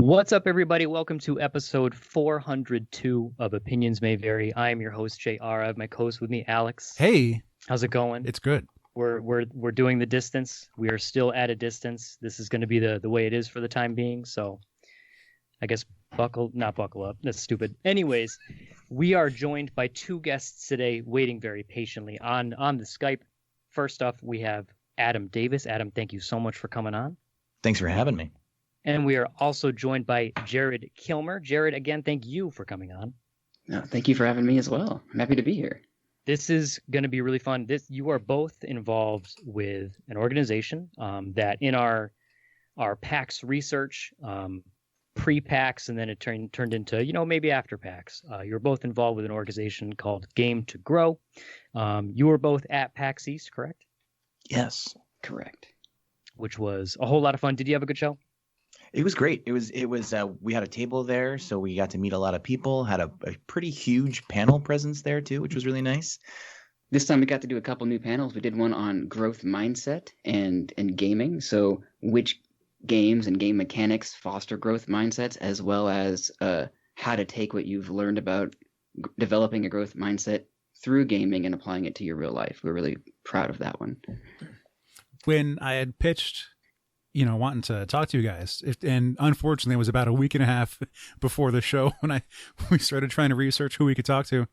What's up, everybody? Welcome to episode 402 of Opinions May Vary. I am your host, JR. I have my co-host with me, Alex. Hey, how's it going? It's good. We're doing the distance. We are still at a distance. This is going to be the way it is for the time being. So, I guess not buckle up. That's stupid. Anyways, we are joined by two guests today, waiting very patiently on the Skype. First off, we have Adam Davis. Adam, thank you so much for coming on. Thanks for having me. And we are also joined by Jared Kilmer. Jared, again, thank you for coming on. No, thank you for having me as well. I'm happy to be here. This is going to be really fun. You are both involved with an organization that in our PAX research, pre-PAX, and then it turned into, maybe after PAX. You're both involved with an organization called Game to Grow. You were both at PAX East, correct? Yes. Correct. Which was a whole lot of fun. Did you have a good show? It was great. It was. We had a table there, so we got to meet a lot of people. Had a pretty huge panel presence there too, which was really nice. This time we got to do a couple new panels. We did one on growth mindset and gaming. So which games and game mechanics foster growth mindsets, as well as how to take what you've learned about developing a growth mindset through gaming and applying it to your real life. We're really proud of that one. When I had pitched, wanting to talk to you guys, and unfortunately it was about a week and a half before the show when we started trying to research who we could talk to,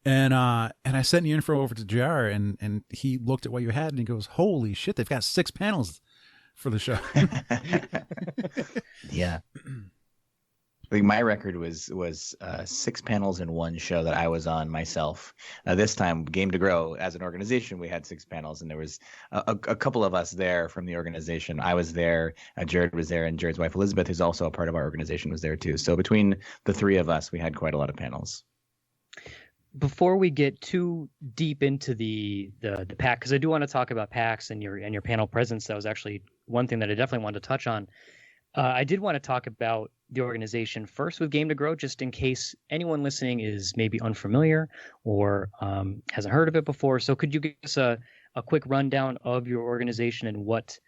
and I sent the info over to JR, and he looked at what you had and he goes, "Holy shit, they've got 6 panels for the show." Yeah. I think my record was 6 panels in one show that I was on myself. This time, Game to Grow, as an organization, we had 6 panels, and there was a couple of us there from the organization. I was there, Jared was there, and Jared's wife, Elizabeth, who's also a part of our organization, was there too. So between the 3 of us, we had quite a lot of panels. Before we get too deep into the PAX, because I do want to talk about PAX and your panel presence, that was actually one thing that I definitely wanted to touch on. I did want to talk about the organization first with Game to Grow, just in case anyone listening is maybe unfamiliar or hasn't heard of it before. So could you give us a quick rundown of your organization and what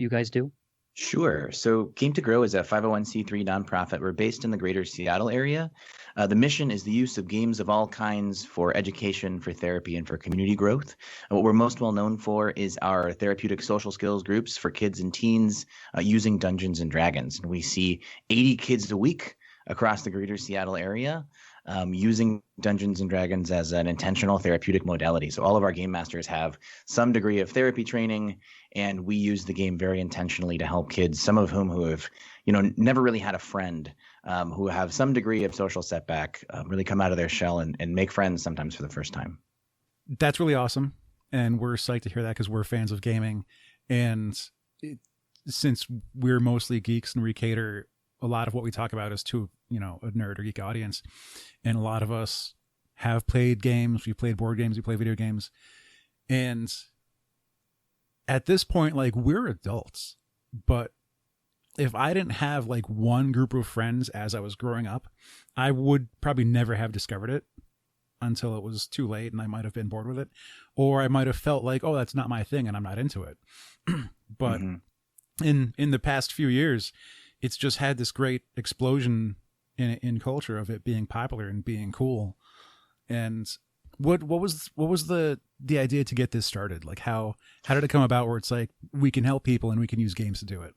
you guys do? Sure. So Game to Grow is a 501c3 nonprofit. We're based in the greater Seattle area. The mission is the use of games of all kinds for education, for therapy, and for community growth. And what we're most well known for is our therapeutic social skills groups for kids and teens using Dungeons and Dragons. And we see 80 kids a week across the greater Seattle area using Dungeons and Dragons as an intentional therapeutic modality. So all of our game masters have some degree of therapy training, and we use the game very intentionally to help kids, some of whom who have, never really had a friend, who have some degree of social setback, really come out of their shell and make friends sometimes for the first time. That's really awesome. And we're psyched to hear that because we're fans of gaming. And since we're mostly geeks and we cater a lot of what we talk about is to, a nerd or geek audience. And a lot of us have played games. We've played board games. We play video games. And at this point, we're adults. But if I didn't have one group of friends as I was growing up, I would probably never have discovered it until it was too late and I might have been bored with it. Or I might have felt oh, that's not my thing and I'm not into it. But in the past few years, it's just had this great explosion in culture of it being popular and being cool. And what was the idea to get this started? How did it come about where it's we can help people and we can use games to do it?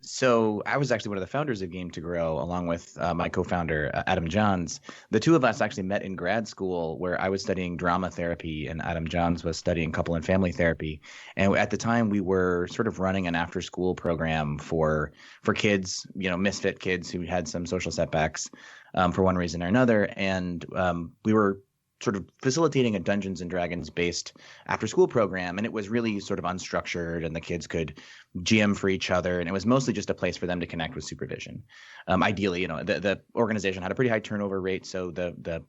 So I was actually one of the founders of Game to Grow, along with my co-founder, Adam Johns. The two of us actually met in grad school where I was studying drama therapy and Adam Johns was studying couple and family therapy. And at the time, we were sort of running an after-school program for kids, misfit kids who had some social setbacks for one reason or another. And we were sort of facilitating a Dungeons and Dragons based after school program. And it was really sort of unstructured and the kids could GM for each other. And it was mostly just a place for them to connect with supervision. Ideally, the organization had a pretty high turnover rate. So the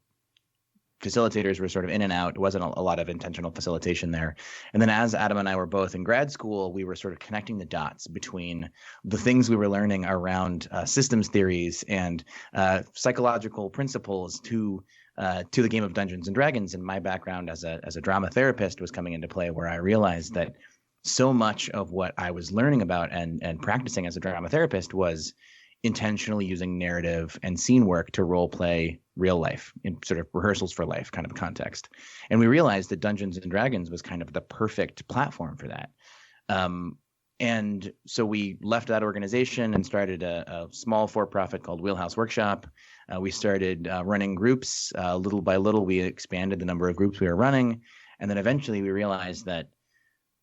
facilitators were sort of in and out. It wasn't a lot of intentional facilitation there. And then as Adam and I were both in grad school, we were sort of connecting the dots between the things we were learning around systems theories and psychological principles to the game of Dungeons and Dragons. And my background as a drama therapist was coming into play, where I realized that so much of what I was learning about and practicing as a drama therapist was intentionally using narrative and scene work to role play real life in sort of rehearsals for life kind of context. And we realized that Dungeons and Dragons was kind of the perfect platform for that. And so we left that organization and started a small for-profit called Wheelhouse Workshop. We started running groups. Little by little, we expanded the number of groups we were running. And then eventually we realized that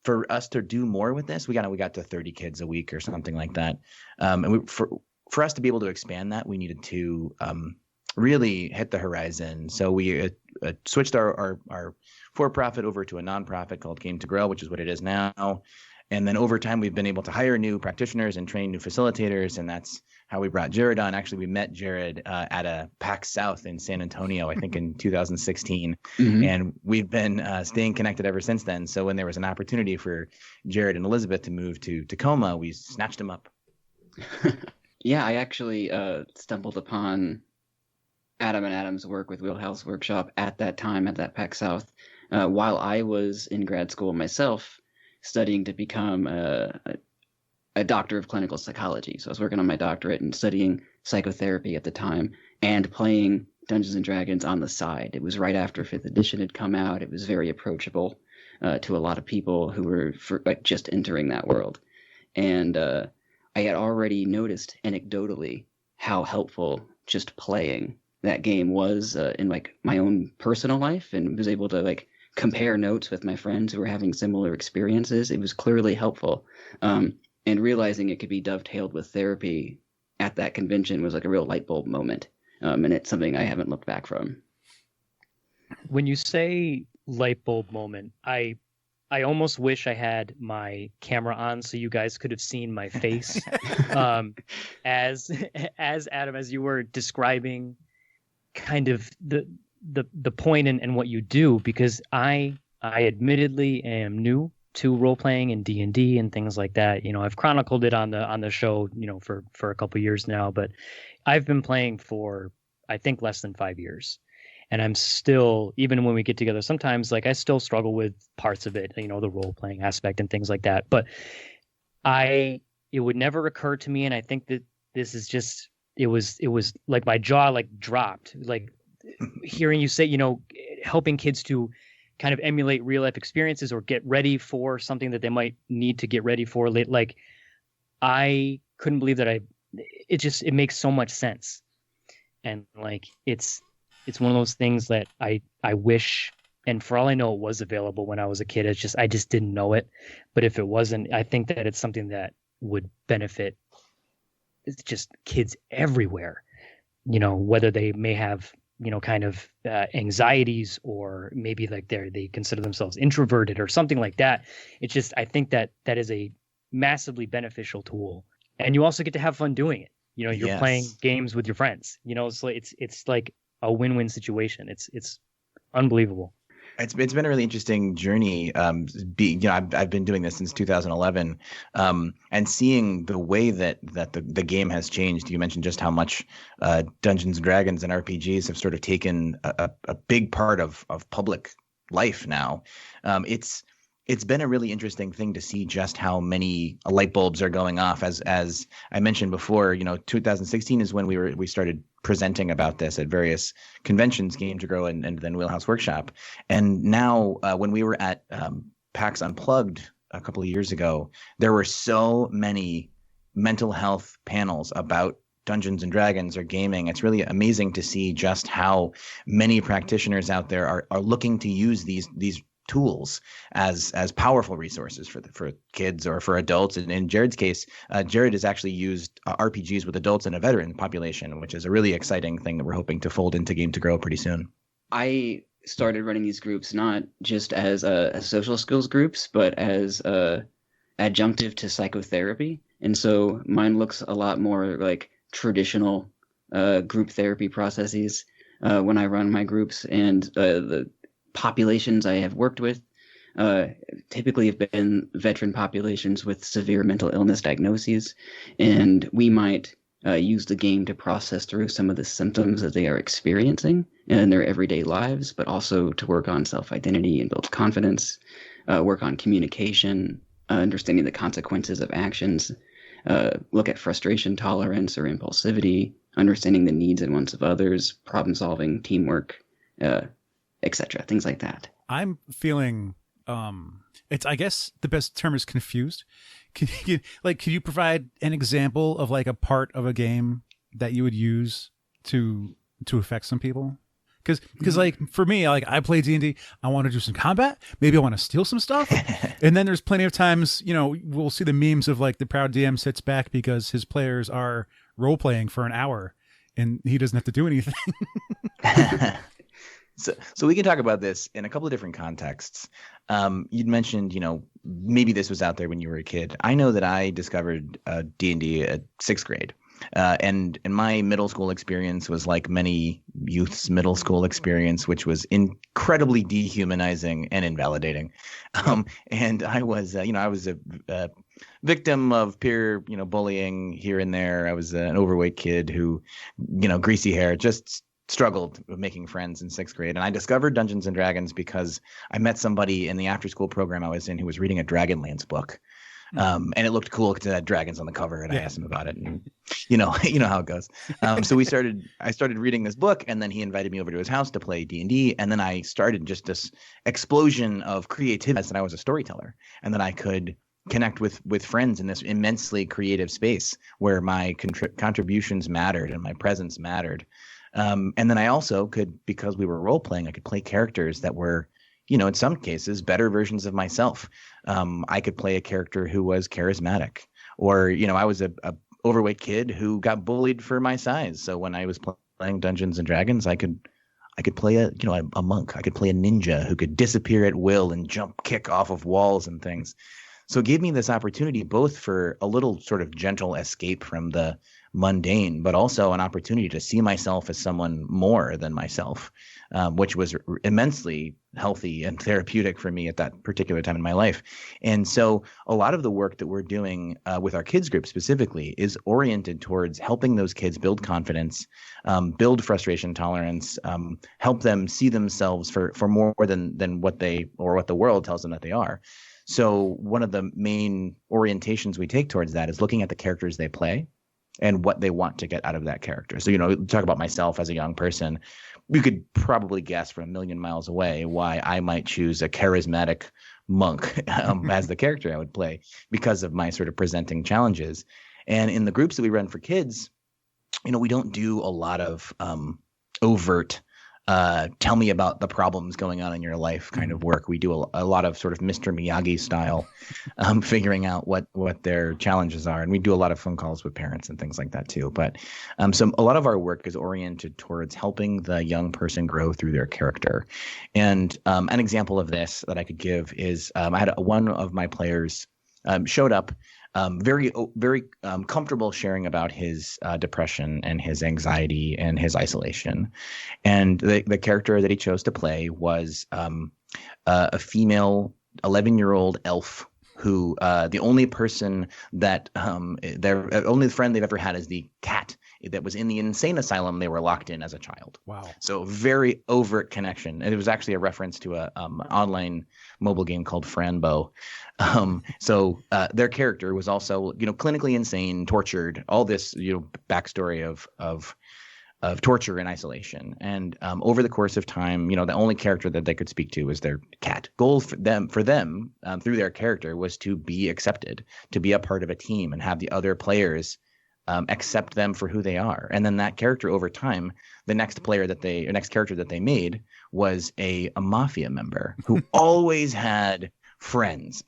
for us to do more with this, we got to 30 kids a week or something like that. And for us to be able to expand that, we needed to really hit the horizon. So we switched our for-profit over to a nonprofit called Game to Grow, which is what it is now. And then over time, we've been able to hire new practitioners and train new facilitators. And that's how we brought Jared on. Actually, we met Jared at a PAX South in San Antonio, I think in 2016. Mm-hmm. And we've been staying connected ever since then. So when there was an opportunity for Jared and Elizabeth to move to Tacoma, we snatched them up. Yeah, I actually stumbled upon Adam and Adam's work with Wheelhouse Workshop at that time, at that PAX South, while I was in grad school myself, studying to become a doctor of clinical psychology. So I was working on my doctorate and studying psychotherapy at the time and playing Dungeons and Dragons on the side. It was right after 5th edition had come out. It was very approachable to a lot of people who were just entering that world. And I had already noticed anecdotally how helpful just playing that game was in my own personal life, and was able to compare notes with my friends who were having similar experiences. It was clearly helpful. And realizing it could be dovetailed with therapy at that convention was a real light bulb moment. And it's something I haven't looked back from. When you say light bulb moment, I almost wish I had my camera on so you guys could have seen my face as Adam, as you were describing kind of the point and what you do, because I admittedly am new to role playing and D&D and things like that. I've chronicled it on the show, for a couple years now, but I've been playing for I think less than 5 years. And I'm still, even when we get together, sometimes I still struggle with parts of it, the role playing aspect and things like that. But it would never occur to me. And I think that this is just, it was like my jaw dropped, hearing you say, helping kids to kind of emulate real life experiences or get ready for something that they might need to get ready for. I couldn't believe that it makes so much sense. And it's one of those things that I wish, and for all I know, it was available when I was a kid. I just didn't know it. But if it wasn't, I think that it's something that would benefit just kids everywhere, whether they may have, kind of anxieties, or maybe they consider themselves introverted or something like that. It's just, I think that is a massively beneficial tool. And you also get to have fun doing it. You're Yes. playing games with your friends, so it's like a win-win situation. It's unbelievable. It's been a really interesting journey. I've been doing this since 2011, and seeing the way that the game has changed. You mentioned just how much Dungeons and Dragons and RPGs have sort of taken a big part of public life now. It's been a really interesting thing to see just how many light bulbs are going off. As I mentioned before, 2016 is when we started presenting about this at various conventions, Game to Grow and then Wheelhouse Workshop. And now when we were at PAX Unplugged a couple of years ago, there were so many mental health panels about Dungeons and Dragons or gaming. It's really amazing to see just how many practitioners out there are looking to use these tools as powerful resources for kids or for adults. And in Jared's case, Jared has actually used RPGs with adults and a veteran population, which is a really exciting thing that we're hoping to fold into Game to Grow pretty soon. I started running these groups not just as social skills groups, but as adjunctive to psychotherapy. And so mine looks a lot more like traditional group therapy processes when I run my groups. And the populations I have worked with typically have been veteran populations with severe mental illness diagnoses, and we might use the game to process through some of the symptoms that they are experiencing in their everyday lives, but also to work on self-identity and build confidence, work on communication, understanding the consequences of actions. look at frustration tolerance or impulsivity, understanding the needs and wants of others, problem solving, teamwork, etc. Things like that. I'm feeling it's, I guess the best term is confused. Could you provide an example of like a part of a game that you would use to affect some people? Because like for me, like I play D&D, I want to do some combat. Maybe I want to steal some stuff. And then there's plenty of times, we'll see the memes of like the proud DM sits back because his players are role playing for an hour and he doesn't have to do anything. So we can talk about this in a couple of different contexts. You'd mentioned, maybe this was out there when you were a kid. I know that I discovered D&D at 6th grade. And my middle school experience was like many youth's middle school experience, which was incredibly dehumanizing and invalidating. And I was, I was a victim of peer, bullying here and there. I was an overweight kid who, greasy hair, just struggled with making friends in 6th grade. And I discovered Dungeons and Dragons because I met somebody in the after school program I was in who was reading a Dragonlance book. And it looked cool because it had dragons on the cover, and I asked him about it, and you know how it goes. So I started reading this book, and then he invited me over to his house to play D&D, and then I started just this explosion of creativity, and I was a storyteller, and then I could connect with friends in this immensely creative space where my contributions mattered and my presence mattered. And then I also could, because we were role playing, I could play characters that were, in some cases, better versions of myself. I could play a character who was charismatic, or, I was a overweight kid who got bullied for my size. So when I was playing Dungeons and Dragons, I could play a monk. I could play a ninja who could disappear at will and kick off of walls and things. So it gave me this opportunity both for a little sort of gentle escape from the mundane, but also an opportunity to see myself as someone more than myself, which was immensely healthy and therapeutic for me at that particular time in my life. And so a lot of the work that we're doing with our kids group specifically is oriented towards helping those kids build confidence, build frustration tolerance, help them see themselves for more than what they or what the world tells them that they are. So one of the main orientations we take towards that is looking at the characters they play and what they want to get out of that character. So, talk about myself as a young person. You could probably guess from a million miles away why I might choose a charismatic monk as the character I would play because of my sort of presenting challenges. And in the groups that we run for kids, we don't do a lot of overt tell me about the problems going on in your life kind of work. We do a lot of sort of Mr. Miyagi style figuring out what their challenges are. And we do a lot of phone calls with parents and things like that too. But so a lot of our work is oriented towards helping the young person grow through their character. And an example of this that I could give is I had one of my players showed up very comfortable sharing about his depression and his anxiety and his isolation. And the character that he chose to play was a female 11-year-old elf who the only person that their only friend they've ever had is the cat that was in the insane asylum they were locked in as a child. Wow. So very overt connection. And it was actually a reference to a online mobile game called Franbo. So their character was also, clinically insane, tortured, all this, backstory of torture and isolation. And over the course of time, the only character that they could speak to was their cat. Goal for them through their character was to be accepted, to be a part of a team and have the other players accept them for who they are. And then that character over time, the next character that they made was a mafia member who always had friends.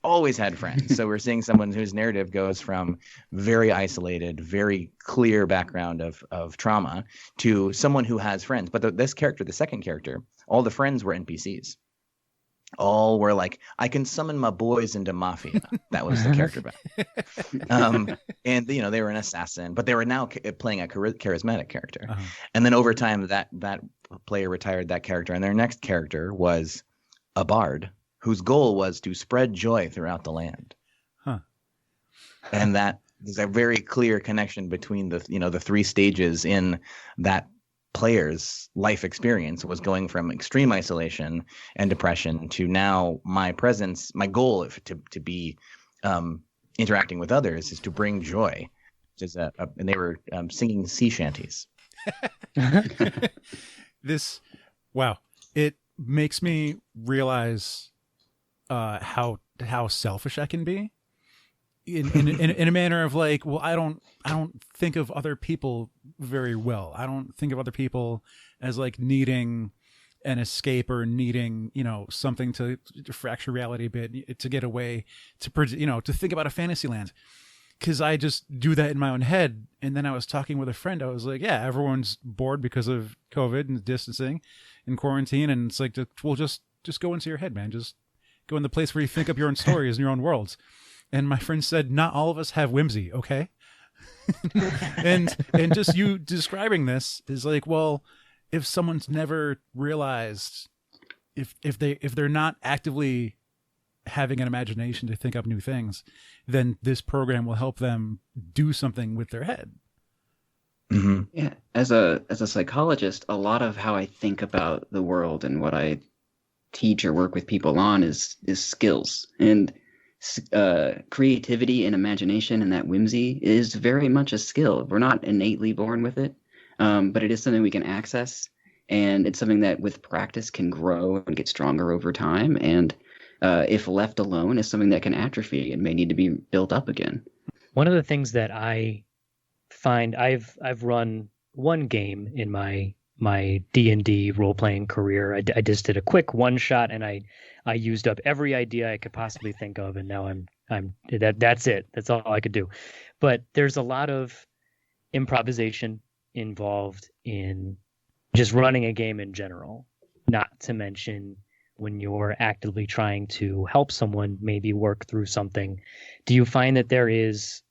So we're seeing someone whose narrative goes from very isolated, very clear background of trauma to someone who has friends. But this character, the second character, all the friends were NPCs. All were like, I can summon my boys into mafia. That was the character back. And they were an assassin, but they were now playing a charismatic character. Uh-huh. And then over time, that player retired that character, and their next character was a bard whose goal was to spread joy throughout the land. Huh. And that there's a very clear connection between the three stages in that player's life experience was going from extreme isolation and depression to now my presence, my goal to be interacting with others is to bring joy. And they were singing sea shanties. Wow, it makes me realize how selfish I can be in a manner of like, well, I don't think of other people very well. I don't think of other people as like needing an escape or needing, something to fracture reality a bit, to get away, to think about a fantasy land. Because I just do that in my own head. And then I was talking with a friend. I was like, yeah, everyone's bored because of COVID and distancing and quarantine. And it's like, well, just go into your head, man. Just go in the place where you think up your own stories and your own worlds. And my friend said, not all of us have whimsy, okay? and just you describing this is like, well, if someone's never realized, if they're not actively having an imagination to think up new things, then this program will help them do something with their head. Mm-hmm. Yeah, as a psychologist, a lot of how I think about the world and what I teach or work with people on is skills, and creativity and imagination, and that whimsy is very much a skill. We're not innately born with it, but it is something we can access, and it's something that with practice can grow and get stronger over time. And if left alone, is something that can atrophy and may need to be built up again. One of the things that I find, I've run one game in my D&D role-playing career. I just did a quick one shot, and I used up every idea I could possibly think of, and now that's it. That's all I could do. But there's a lot of improvisation involved in just running a game in general, not to mention when you're actively trying to help someone maybe work through something. Do you find that there is,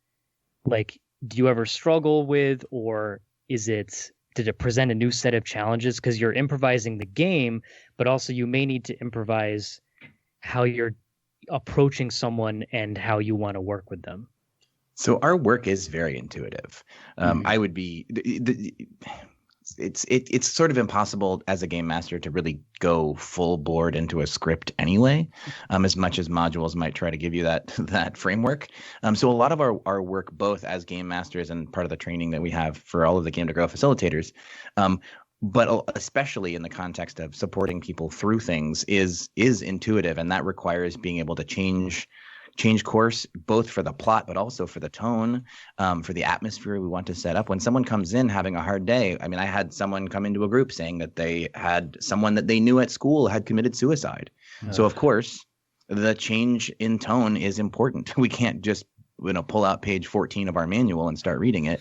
like, do you ever struggle with, or did it present a new set of challenges? Because you're improvising the game, but also you may need to improvise how you're approaching someone and how you want to work with them. So our work is very intuitive. I would be it's sort of impossible as a game master to really go full board into a script anyway, as much as modules might try to give you that framework. So a lot of our work, both as game masters and part of the training that we have for all of the Game to Grow facilitators, but especially in the context of supporting people through things, is intuitive, and that requires being able to change course, both for the plot, but also for the tone, for the atmosphere we want to set up. When someone comes in having a hard day, I mean, I had someone come into a group saying that they had someone that they knew at school had committed suicide. So of course, the change in tone is important. We can't just pull out page 14 of our manual and start reading it.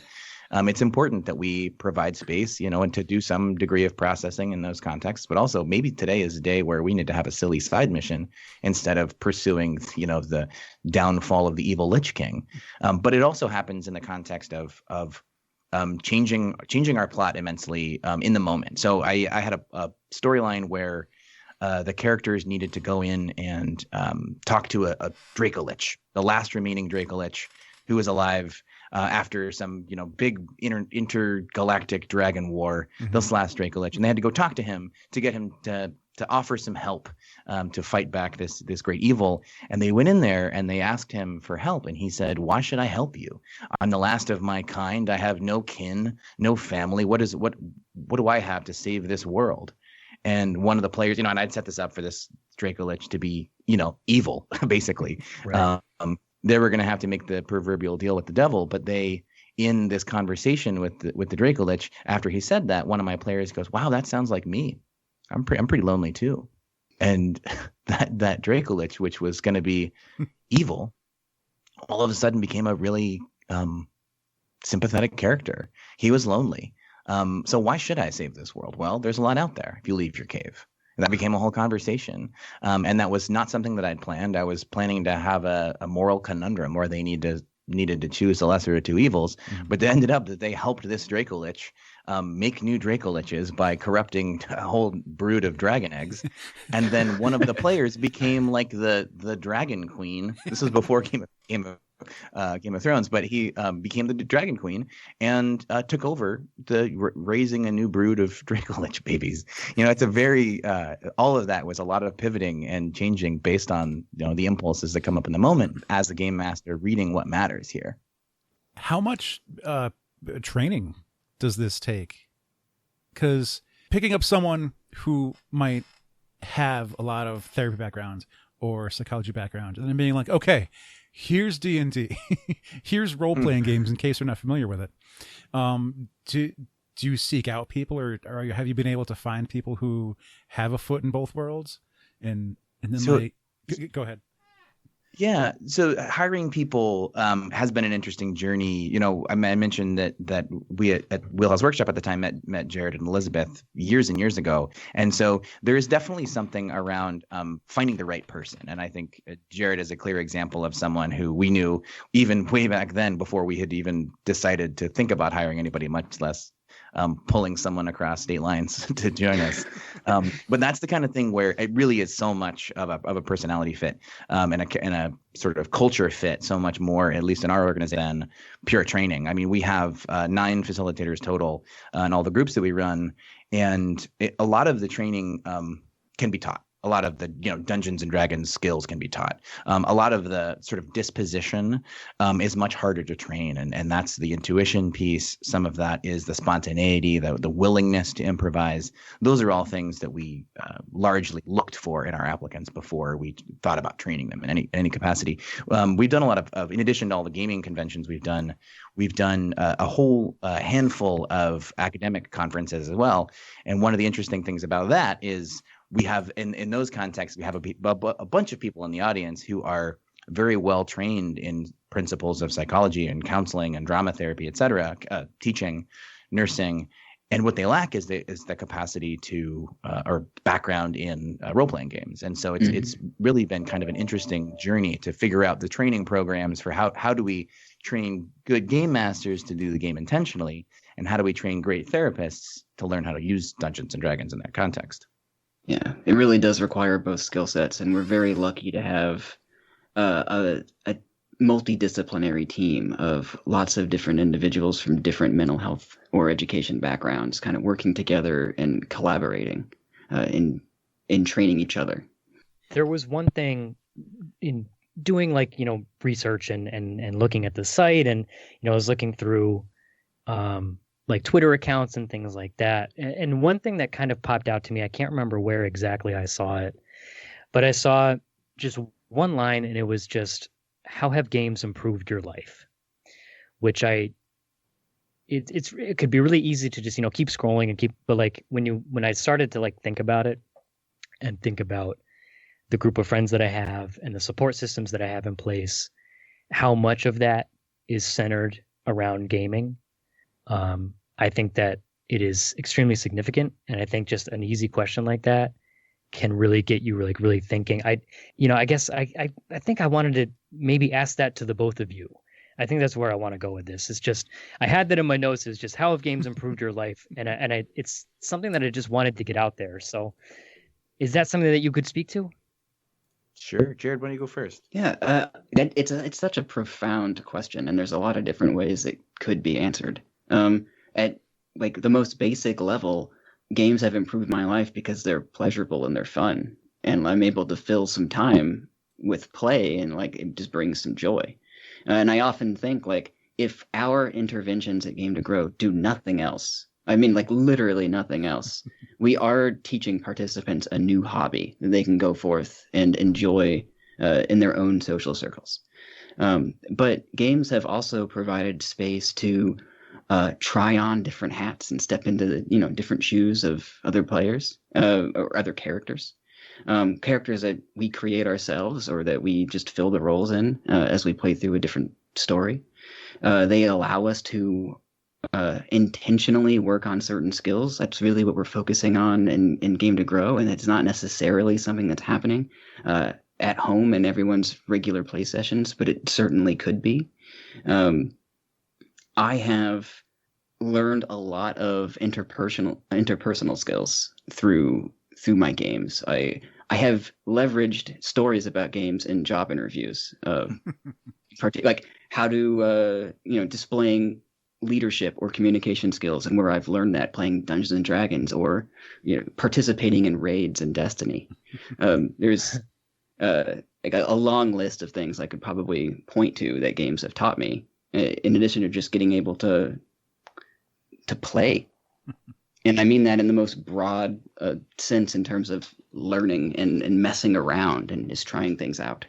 It's important that we provide space, and to do some degree of processing in those contexts. But also, maybe today is a day where we need to have a silly side mission instead of pursuing, the downfall of the evil Lich King. But it also happens in the context of changing our plot immensely in the moment. So I had a storyline where the characters needed to go in and talk to a Dracolich, the last remaining Dracolich who was alive after some, big intergalactic dragon war, this last Dracolich, and they had to go talk to him to get him to offer some help to fight back this great evil. And they went in there and they asked him for help, and he said, "Why should I help you? I'm the last of my kind. I have no kin, no family. What do I have to save this world?" And one of the players, and I'd set this up for this Dracolich to be, evil, basically. Right. They were going to have to make the proverbial deal with the devil, but in this conversation with the Dracolich, after he said that, one of my players goes, "Wow, that sounds like me. I'm pretty lonely too." And that Dracolich, which was going to be evil, all of a sudden became a really sympathetic character. He was lonely. So why should I save this world? Well, there's a lot out there if you leave your cave. And that became a whole conversation. And that was not something that I'd planned. I was planning to have a moral conundrum where they needed to choose the lesser of two evils. But it ended up that they helped this Dracolich make new Dracoliches by corrupting a whole brood of dragon eggs. And then one of the players became like the dragon queen. This was before Game of Game of Thrones, but he became the Dragon Queen and took over raising a new brood of Draco Lich babies. It's a very all of that was a lot of pivoting and changing based on the impulses that come up in the moment as a game master, reading what matters here. How much training does this take? Because picking up someone who might have a lot of therapy background or psychology background, and then being like, okay, here's D&D, here's role-playing games in case they're not familiar with it. Do you seek out people, or have you been able to find people who have a foot in both worlds? And then go ahead. Yeah, so hiring people has been an interesting journey. I mentioned that we at Wheelhouse Workshop at the time met Jared and Elizabeth years and years ago, and so there is definitely something around finding the right person. And I think Jared is a clear example of someone who we knew even way back then, before we had even decided to think about hiring anybody, much less pulling someone across state lines to join us. But that's the kind of thing where it really is so much of a personality fit and a sort of culture fit, so much more, at least in our organization, than pure training. I mean, we have 9 facilitators total in all the groups that we run, and a lot of the training can be taught. A lot of the Dungeons and Dragons skills can be taught. A lot of the sort of disposition is much harder to train, and that's the intuition piece. Some of that is the spontaneity, the willingness to improvise. Those are all things that we largely looked for in our applicants before we thought about training them in any capacity. We've done a lot of in addition to all the gaming conventions we've done a whole handful of academic conferences as well. And one of the interesting things about that is we have in those contexts, we have a bunch of people in the audience who are very well trained in principles of psychology and counseling and drama therapy, et cetera, teaching, nursing. And what they lack is the capacity to or background in role-playing games. And so it's really been kind of an interesting journey to figure out the training programs for how do we train good game masters to do the game intentionally, and how do we train great therapists to learn how to use Dungeons and Dragons in that context. Yeah, it really does require both skill sets, and we're very lucky to have a multidisciplinary team of lots of different individuals from different mental health or education backgrounds, kind of working together and collaborating in training each other. There was one thing in doing research and looking at the site, and I was looking through like Twitter accounts and things like that. And one thing that kind of popped out to me, I can't remember where exactly I saw it, but I saw just one line, and it was just, how have games improved your life? Which it could be really easy to just, keep scrolling and but when I started to think about it and think about the group of friends that I have and the support systems that I have in place, how much of that is centered around gaming. I think that it is extremely significant, and I think just an easy question like that can really get you really thinking. I guess I think I wanted to maybe ask that to the both of you. I think that's where I want to go with this. It's just, I had that in my notes. Is just, how have games improved your life? And it's something that I just wanted to get out there. So, is that something that you could speak to? Sure, Jared, why don't you go first? Yeah, it's such a profound question, and there's a lot of different ways it could be answered. At the most basic level, games have improved my life because they're pleasurable and they're fun, and I'm able to fill some time with play, and it just brings some joy. And I often think if our interventions at Game to Grow do nothing else, I mean literally nothing else, we are teaching participants a new hobby that they can go forth and enjoy in their own social circles. But games have also provided space to try on different hats and step into the different shoes of other players or other characters. Characters that we create ourselves or that we just fill the roles in as we play through a different story. They allow us to intentionally work on certain skills. That's really what we're focusing on in Game to Grow, and it's not necessarily something that's happening at home in everyone's regular play sessions, but it certainly could be. I have learned a lot of interpersonal skills through my games. I have leveraged stories about games in job interviews. like how to displaying leadership or communication skills, and where I've learned that playing Dungeons and Dragons, or participating in raids in Destiny. There's like a long list of things I could probably point to that games have taught me, in addition to just getting able to play. And I mean that in the most broad sense, in terms of learning and messing around and just trying things out.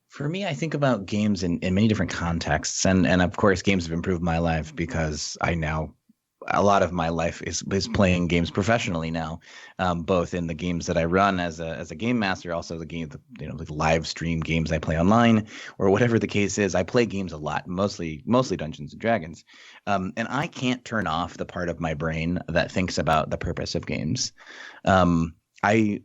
For me, I think about games in many different contexts. And of course, games have improved my life because a lot of my life is playing games professionally now, both in the games that I run as a game master, also the live stream games I play online, or whatever the case is. I play games a lot, mostly Dungeons and Dragons, and I can't turn off the part of my brain that thinks about the purpose of games. I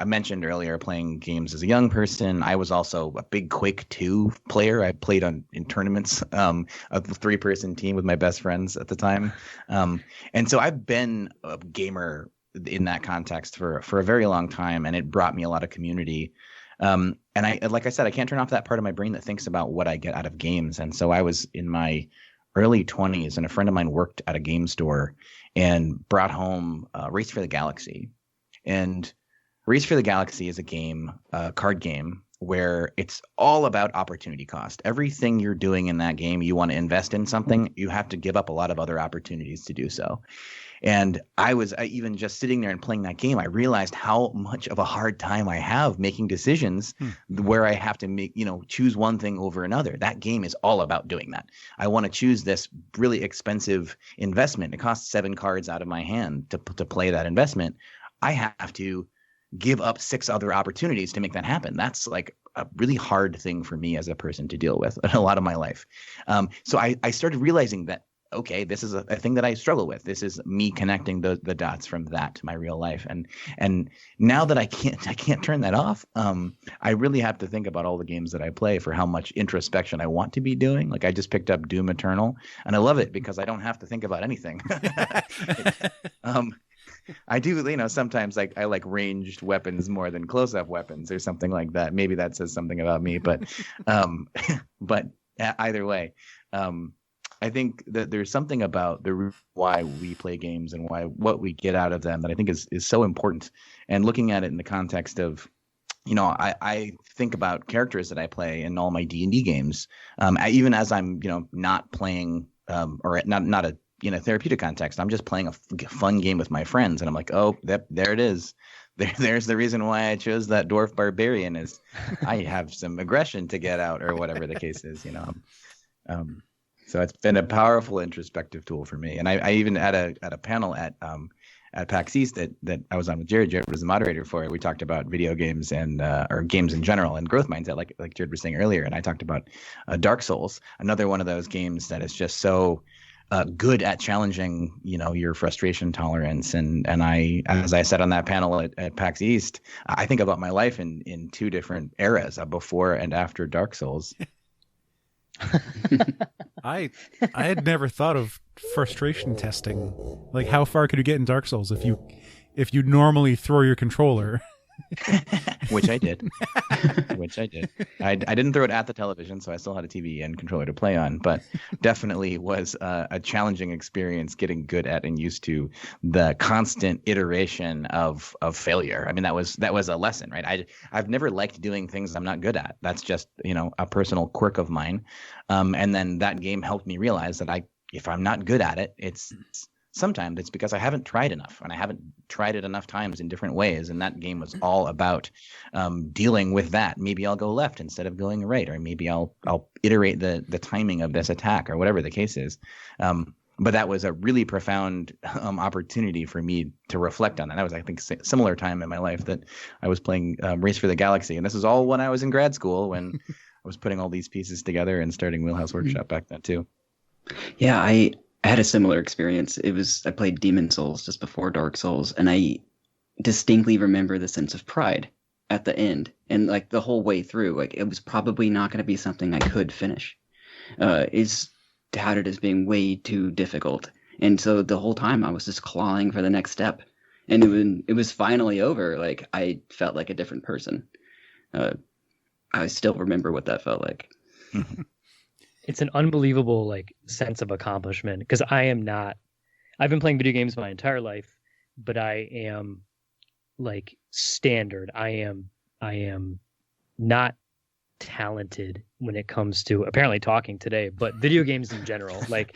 mentioned earlier playing games as a young person. I was also a big Quake 2 player. I played in tournaments, a 3-person team with my best friends at the time. And so I've been a gamer in that context for a very long time, and it brought me a lot of community. And like I said, I can't turn off that part of my brain that thinks about what I get out of games. And so I was in my early 20s, and a friend of mine worked at a game store and brought home Race for the Galaxy. And Race for the Galaxy is a card game, where it's all about opportunity cost. Everything you're doing in that game, you want to invest in something, you have to give up a lot of other opportunities to do so. And I even just sitting there and playing that game, I realized how much of a hard time I have making decisions where I have to choose one thing over another. That game is all about doing that. I want to choose this really expensive investment. It costs 7 cards out of my hand to play that investment. I have to give up 6 other opportunities to make that happen. That's like a really hard thing for me as a person to deal with in a lot of my life. So I started realizing that, okay, this is a thing that I struggle with. This is me connecting the dots from that to my real life. And now that I can't turn that off, I really have to think about all the games that I play for how much introspection I want to be doing. Like I just picked up Doom Eternal, and I love it because I don't have to think about anything. I do, sometimes I like ranged weapons more than close-up weapons or something like that. Maybe that says something about me, but either way, I think that there's something about why we play games and what we get out of them that I think is so important. And looking at it in the context of, I think about characters that I play in all my D&D games, even as I'm, not playing or not a therapeutic context. I'm just playing a fun game with my friends, and I'm like, oh, there it is. There's the reason why I chose that dwarf barbarian, is I have some aggression to get out, or whatever the case is, So it's been a powerful introspective tool for me. And I even at a panel at PAX East that I was on with Jared. Jared was the moderator for it. We talked about video games and or games in general and growth mindset, like Jared was saying earlier. And I talked about Dark Souls, another one of those games that is just so good at challenging, your frustration tolerance. And I, as I said on that panel at PAX East, I think about my life in 2 different eras, before and after Dark Souls. I had never thought of frustration testing. Like, how far could you get in Dark Souls if you normally throw your controller? Which I did. I didn't throw it at the television, so I still had a TV and controller to play on, but definitely was a challenging experience getting good at and used to the constant iteration of failure. I mean, that was a lesson, right? I've never liked doing things I'm not good at. That's just, a personal quirk of mine. And then that game helped me realize that if I'm not good at it, sometimes it's because I haven't tried enough, and I haven't tried it enough times in different ways. And that game was all about dealing with that. Maybe I'll go left instead of going right, or maybe I'll iterate the timing of this attack, or whatever the case is. But that was a really profound opportunity for me to reflect on that. That was, I think, similar time in my life that I was playing Race for the Galaxy. And this was all when I was in grad school, when I was putting all these pieces together and starting Wheelhouse Workshop back then too. Yeah, I had a similar experience. I played Demon Souls just before Dark Souls, and I distinctly remember the sense of pride at the end, and like the whole way through, like it was probably not going to be something I could finish. Is touted as being way too difficult, and so the whole time I was just clawing for the next step, and when it was finally over, like I felt like a different person. I still remember what that felt like. It's an unbelievable like sense of accomplishment because I've been playing video games my entire life, but I am like standard. I am not talented when it comes to apparently talking today, but video games in general, like,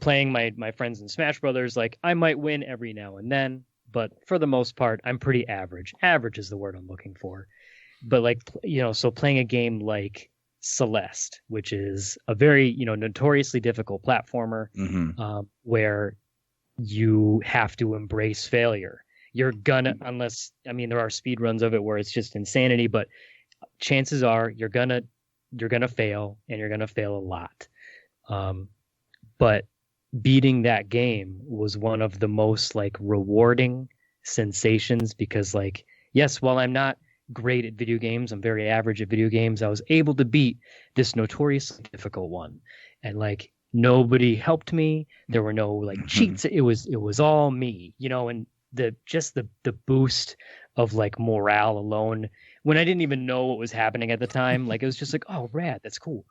playing my friends in Smash Brothers, like I might win every now and then, but for the most part, I'm pretty average. Average is the word I'm looking for. But like, so playing a game like Celeste, which is a very, notoriously difficult platformer, where you have to embrace failure. You're gonna, unless, there are speed runs of it where it's just insanity, but chances are you're gonna fail, and you're gonna fail a lot. But beating that game was one of the most like rewarding sensations because like, yes, while I'm not great at video games, I'm very average at video games, I was able to beat this notoriously difficult one. And like nobody helped me. There were no like cheats. It was all me, and the boost of like morale alone when I didn't even know what was happening at the time. Like it was just like, oh, rad, that's cool.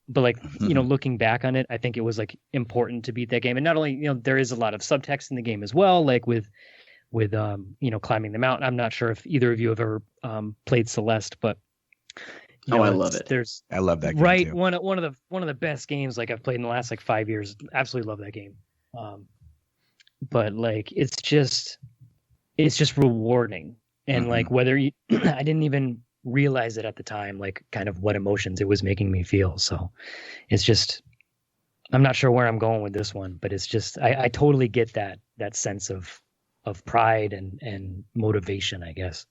But like, looking back on it, I think it was like important to beat that game. And not only, there is a lot of subtext in the game as well, like with climbing the mountain. I'm not sure if either of you have ever played Celeste, but I love it. I love that game right too. one of the best games like I've played in the last like 5 years. Absolutely love that game. But like it's just rewarding, and like whether you I didn't even realize it at the time, like kind of what emotions it was making me feel. So it's just, I'm not sure where I'm going with this one, but it's just I totally get that sense of pride and motivation, I guess.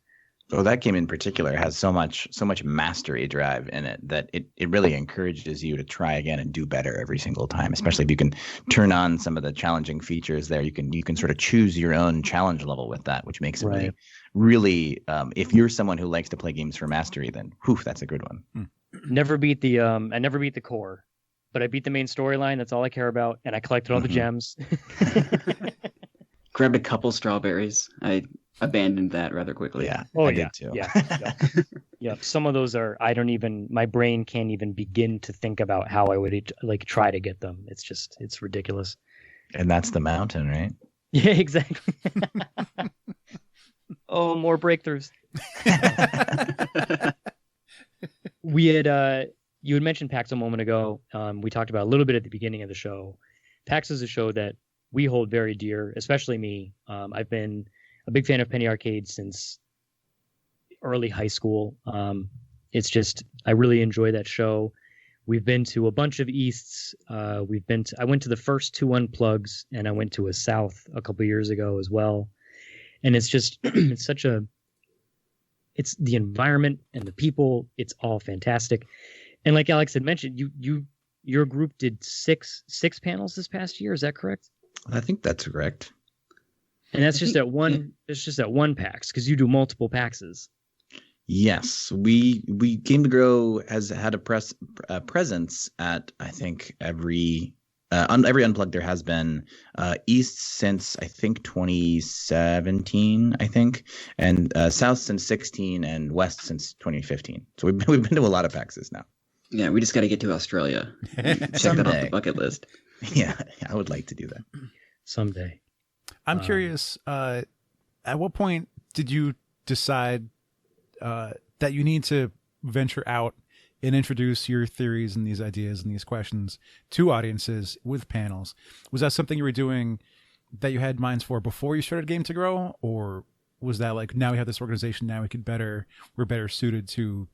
Oh, that game in particular has so much mastery drive in it that it really encourages you to try again and do better every single time, especially if you can turn on some of the challenging features there. You can sort of choose your own challenge level with that, which makes it really if you're someone who likes to play games for mastery, then that's a good one. Never beat the I never beat the core, but I beat the main storyline. That's all I care about, and I collected all the gems. Grabbed a couple strawberries. I abandoned that rather quickly. Yeah. I did too. Yeah. Yeah. Some of those are, my brain can't even begin to think about how I would like try to get them. It's ridiculous. And that's the mountain, right? Yeah, exactly. Oh, more breakthroughs. You had mentioned PAX a moment ago. We talked about a little bit at the beginning of the show. PAX is a show that we hold very dear, especially me. I've been a big fan of Penny Arcade since early high school. I really enjoy that show. We've been to a bunch of Easts. I went to the first 2 Unplugs, and I went to a South a couple years ago as well. And it's just, it's the environment and the people. It's all fantastic. And like Alex had mentioned, your group did six panels this past year. Is that correct? I think that's correct. And that's just at one. It's just at one PAX because you do multiple PAXs. Yes, we Game to Grow has had a presence at I think every Unplugged there has been East since I think 2017 I think, and South since 16 and West since 2015. So we've been to a lot of PAXs now. Yeah, we just got to get to Australia. Check that off the bucket list. Yeah, I would like to do that someday. I'm curious, at what point did you decide that you need to venture out and introduce your theories and these ideas and these questions to audiences with panels? Was that something you were doing that you had minds for before you started Game to Grow? Or was that like, now we have this organization, now we're better suited to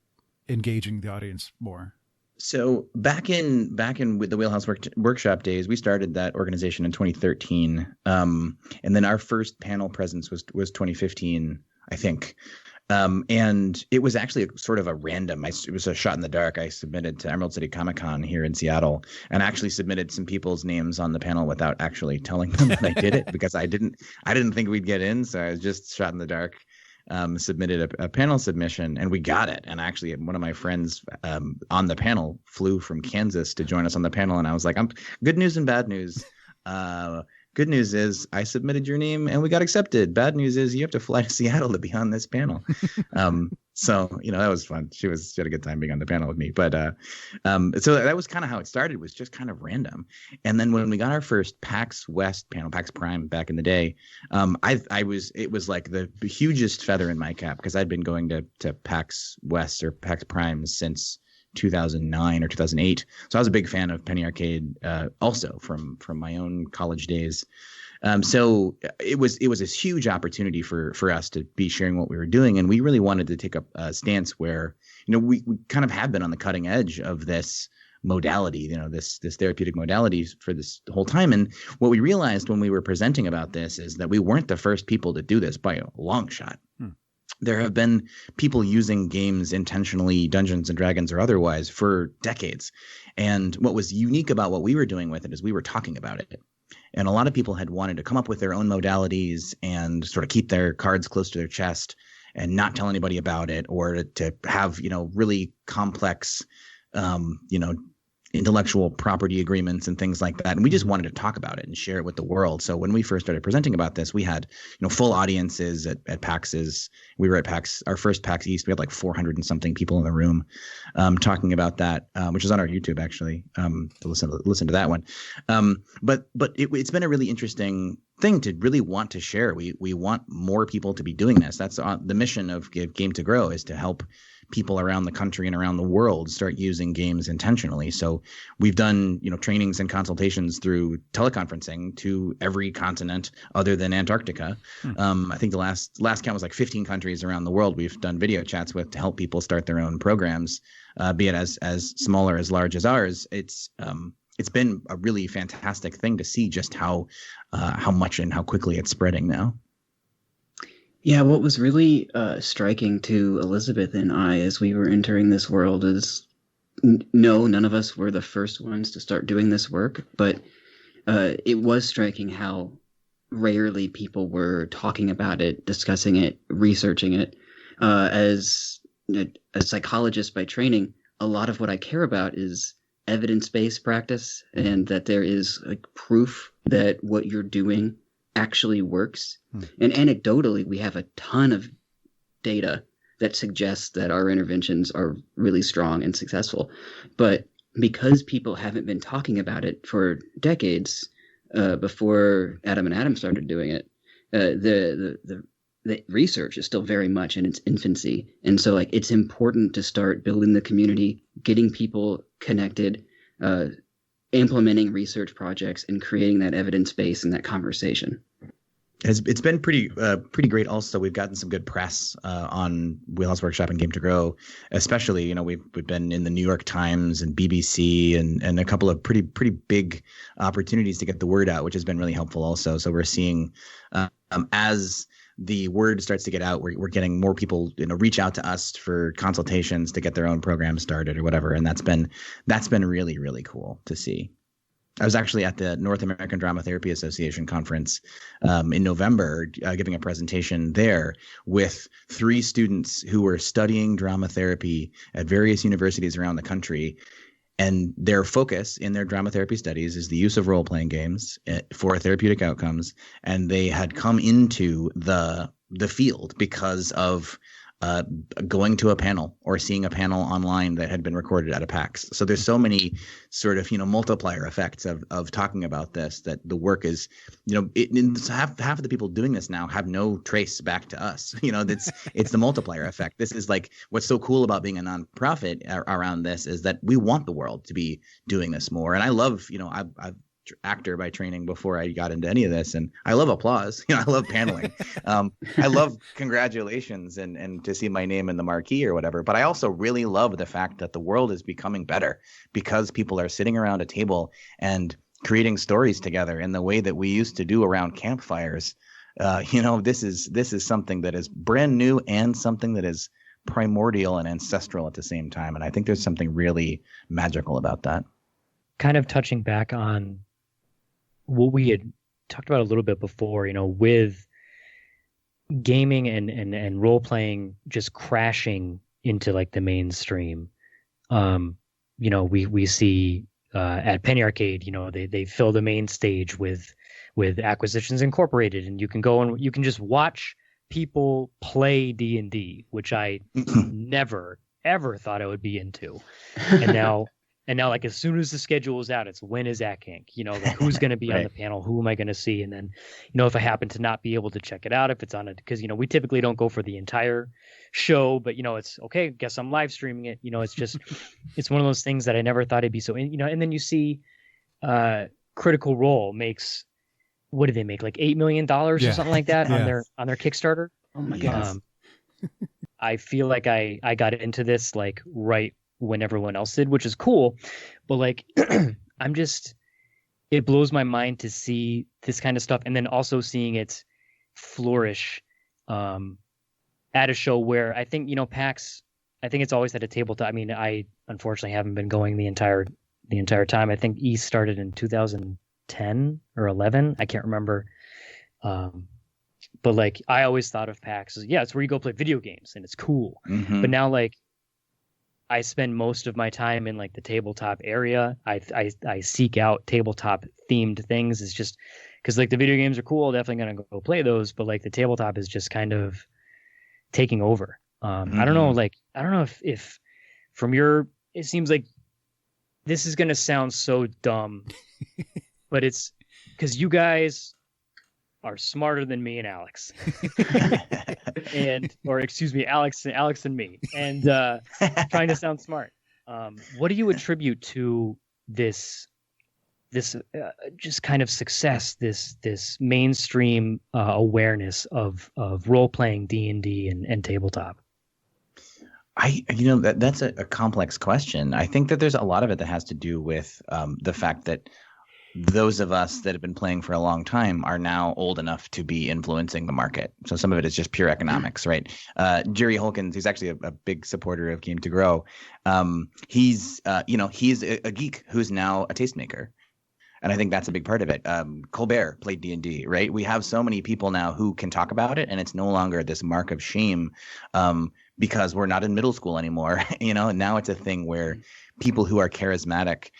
engaging the audience more? So back in with the Wheelhouse Workshop days, we started that organization in 2013, and then our first panel presence was 2015, I think. And it was actually sort of a random. It was a shot in the dark. I submitted to Emerald City Comic Con here in Seattle, and actually submitted some people's names on the panel without actually telling them that I did it because I didn't think we'd get in. So I was just shot in the dark. Submitted a panel submission, and we got it. And actually, one of my friends on the panel flew from Kansas to join us on the panel, and I was like, "I'm good news and bad news. Good news is I submitted your name and we got accepted. Bad news is you have to fly to Seattle to be on this panel." So, that was fun. She had a good time being on the panel with me. But so that was kind of how it started, was just kind of random. And then when we got our first PAX West panel, PAX Prime back in the day, it was like the hugest feather in my cap, because I'd been going to PAX West or PAX Prime since 2009 or 2008. So I was a big fan of Penny Arcade, also from my own college days. So it was this huge opportunity for us to be sharing what we were doing, and we really wanted to take up a stance where we kind of have been on the cutting edge of this modality, this therapeutic modality for this whole time. And what we realized when we were presenting about this is that we weren't the first people to do this by a long shot. There have been people using games intentionally, Dungeons and Dragons or otherwise, for decades. And what was unique about what we were doing with it is we were talking about it. And a lot of people had wanted to come up with their own modalities and sort of keep their cards close to their chest and not tell anybody about it, or to have, really complex, intellectual property agreements and things like that. And we just wanted to talk about it and share it with the world. So when we first started presenting about this, we had, full audiences at PAXs. We were at PAX, our first PAX East. We had like 400 and something people in the room talking about that, which is on our YouTube, actually, to listen to that one. But it's been a really interesting thing to really want to share. We want more people to be doing this. That's the mission of Game to Grow, is to help people around the country and around the world start using games intentionally. So we've done, trainings and consultations through teleconferencing to every continent other than Antarctica. I think the last count was like 15 countries around the world we've done video chats with to help people start their own programs, be it as small or as large as ours. It's been a really fantastic thing to see just how much and how quickly it's spreading now. Yeah, what was really striking to Elizabeth and I as we were entering this world is, no, none of us were the first ones to start doing this work, but it was striking how rarely people were talking about it, discussing it, researching it. As a psychologist by training, a lot of what I care about is evidence-based practice, and that there is proof that what you're doing actually works. And anecdotally, we have a ton of data that suggests that our interventions are really strong and successful. But because people haven't been talking about it for decades, before Adam and Adam started doing it, the research is still very much in its infancy. And so it's important to start building the community, getting people connected, implementing research projects, and creating that evidence base and that conversation. It's been pretty great. Also, we've gotten some good press on Wheelhouse Workshop and Game to Grow, especially. We've been in the New York Times and BBC and a couple of pretty big opportunities to get the word out, which has been really helpful also. So we're seeing as the word starts to get out, we're getting more people reach out to us for consultations to get their own program started or whatever, and that's been really, really cool to see. I was actually at the North American Drama Therapy Association conference in November, giving a presentation there with 3 students who were studying drama therapy at various universities around the country. And their focus in their drama therapy studies is the use of role-playing games for therapeutic outcomes. And they had come into the field because of going to a panel or seeing a panel online that had been recorded at a PAX. So there's so many sort of, multiplier effects of talking about this, that the work is, half of the people doing this now have no trace back to us. It's the multiplier effect. This is what's so cool about being a nonprofit around this, is that we want the world to be doing this more. And I love, I've actor by training before I got into any of this, and I love applause. I love paneling. I love congratulations and to see my name in the marquee or whatever. But I also really love the fact that the world is becoming better because people are sitting around a table and creating stories together in the way that we used to do around campfires. This is something that is brand new and something that is primordial and ancestral at the same time. And I think there's something really magical about that. Kind of touching back on what we had talked about a little bit before, with gaming and role playing just crashing into the mainstream. We see at Penny Arcade, they fill the main stage with Acquisitions Incorporated, and you can go and you can just watch people play D&D, which I never ever thought I would be into. And now like as soon as the schedule is out, it's when is that kink? You know, like who's going to be on the panel? Who am I going to see? And then, you know, if I happen to not be able to check it out, if it's on it, because, you know, we typically don't go for the entire show, but, you know, it's okay, guess I'm live streaming it. You know, it's just, it's one of those things that I never thought I'd be so in, you know, and then you see Critical Role makes, what did they make? Like $8 million or something like that on their Kickstarter. Oh my God. I feel like I got into this like right when everyone else did, which is cool. But like, I'm just, it blows my mind to see this kind of stuff. And then also seeing it flourish at a show where I think, you know, PAX, I think it's always had a tabletop. I mean, I unfortunately haven't been going the entire time. I think East started in 2010 or 11. I can't remember. But like, I always thought of PAX as, yeah, it's where you go play video games and it's cool. Mm-hmm. But now like, I spend most of my time in like the tabletop area. I seek out tabletop themed things. It's just because like the video games are cool. Definitely gonna go play those. But like the tabletop is just kind of taking over. I don't know. Like I don't know if from your, it seems like this is gonna sound so dumb, but it's because you guys are smarter than me and Alex. Or excuse me, Alex and me, and trying to sound smart. What do you attribute to this just kind of success, this mainstream awareness of role playing D&D and tabletop? That's a complex question. I think that there's a lot of it that has to do with the fact that those of us that have been playing for a long time are now old enough to be influencing the market. So some of it is just pure economics, right? Jerry Holkins, he's actually a big supporter of Game to Grow. He's a geek who's now a tastemaker. And I think that's a big part of it. Colbert played D&D, right? We have so many people now who can talk about it, and it's no longer this mark of shame because we're not in middle school anymore. You know, now it's a thing where people who are charismatic,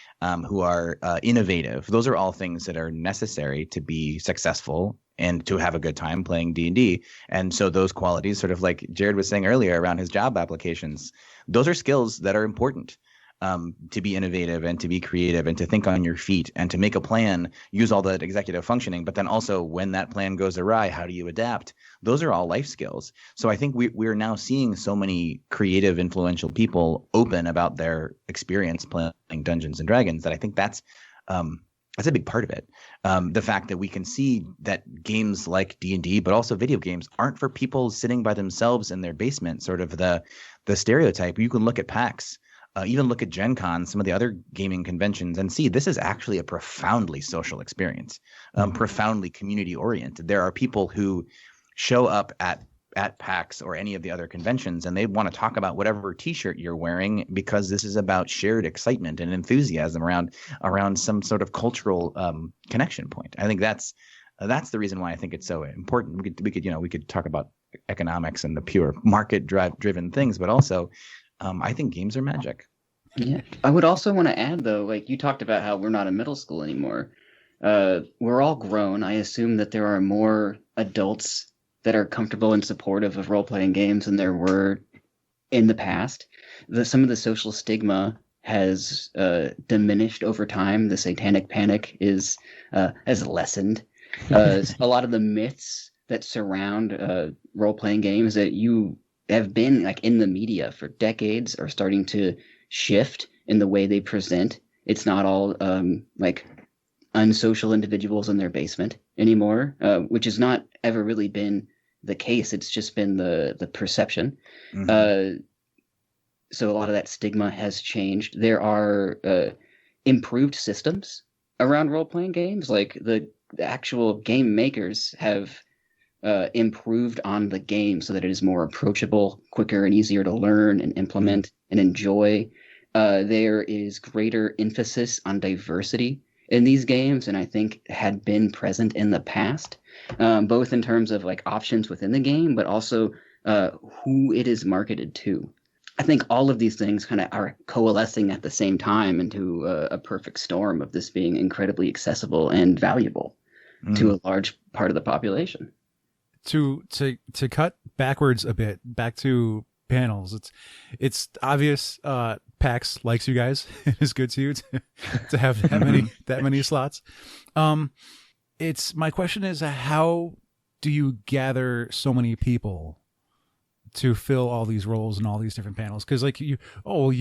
who are innovative, those are all things that are necessary to be successful and to have a good time playing D&D. And so those qualities, sort of like Jared was saying earlier around his job applications, those are skills that are important. To be innovative and to be creative and to think on your feet and to make a plan, use all that executive functioning, but then also when that plan goes awry, how do you adapt? Those are all life skills. So I think we're now seeing so many creative, influential people open about their experience playing Dungeons and Dragons that I think that's a big part of it. The fact that we can see that games like D&D, but also video games, aren't for people sitting by themselves in their basement, sort of the stereotype. You can look at PAX. Even look at Gen Con, some of the other gaming conventions, and see this is actually a profoundly social experience, profoundly community oriented. There are people who show up at PAX or any of the other conventions, and they want to talk about whatever T-shirt you're wearing because this is about shared excitement and enthusiasm around some sort of cultural connection point. I think that's the reason why I think it's so important. We could talk about economics and the pure market driven things, but also. I think games are magic. Yeah. I would also want to add, though, like you talked about how we're not in middle school anymore. We're all grown. I assume that there are more adults that are comfortable and supportive of role-playing games than there were in the past. Some of the social stigma has diminished over time. The satanic panic has lessened. A lot of the myths that surround role-playing games that you have been like in the media for decades are starting to shift in the way they present. It's not all like unsocial individuals in their basement anymore, which has not ever really been the case. It's just been the perception. Mm-hmm. So a lot of that stigma has changed. There are improved systems around role-playing games. Like the actual game makers have improved on the game so that it is more approachable, quicker, and easier to learn and implement and enjoy. There is greater emphasis on diversity in these games, and I think had been present in the past, both in terms of like options within the game, but also who it is marketed to. I think all of these things kind of are coalescing at the same time into a perfect storm of this being incredibly accessible and valuable to a large part of the population. to cut backwards a bit, back to panels. It's obvious. PAX likes you guys. It is good to you to have that many slots. It's my question is, how do you gather so many people to fill all these roles and all these different panels? Because like you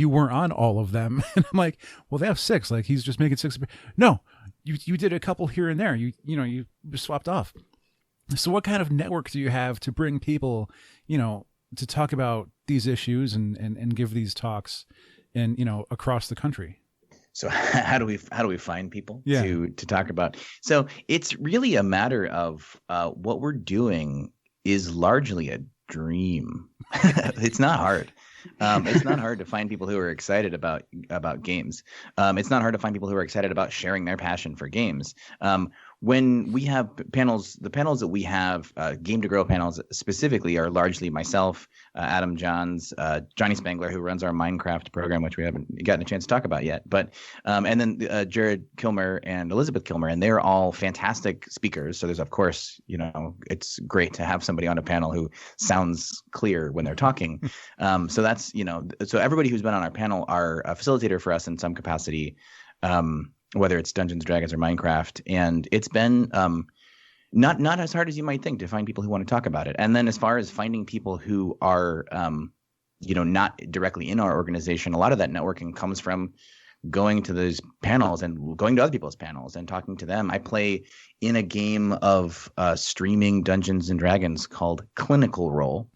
weren't on all of them, and I'm like, well, they have 6. Like he's just making 6. No, you did a couple here and there. You swapped off. So what kind of network do you have to bring people, to talk about these issues and give these talks, and across the country? So how do we find people Yeah. to talk about? So it's really a matter of what we're doing is largely a dream. It's not hard. It's not hard to find people who are excited about games. It's not hard to find people who are excited about sharing their passion for games. When we have panels, the panels that we have, Game to Grow panels specifically, are largely myself, Adam Johns, Johnny Spangler, who runs our Minecraft program, which we haven't gotten a chance to talk about yet. But and then Jared Kilmer and Elizabeth Kilmer, and they're all fantastic speakers. So there's, of course, it's great to have somebody on a panel who sounds clear when they're talking. So that's, so everybody who's been on our panel are a facilitator for us in some capacity. Whether it's Dungeons, Dragons, or Minecraft. And it's been not as hard as you might think to find people who want to talk about it. And then as far as finding people who are, not directly in our organization, a lot of that networking comes from going to those panels and going to other people's panels and talking to them. I play in a game of streaming Dungeons and Dragons called Clinical Role.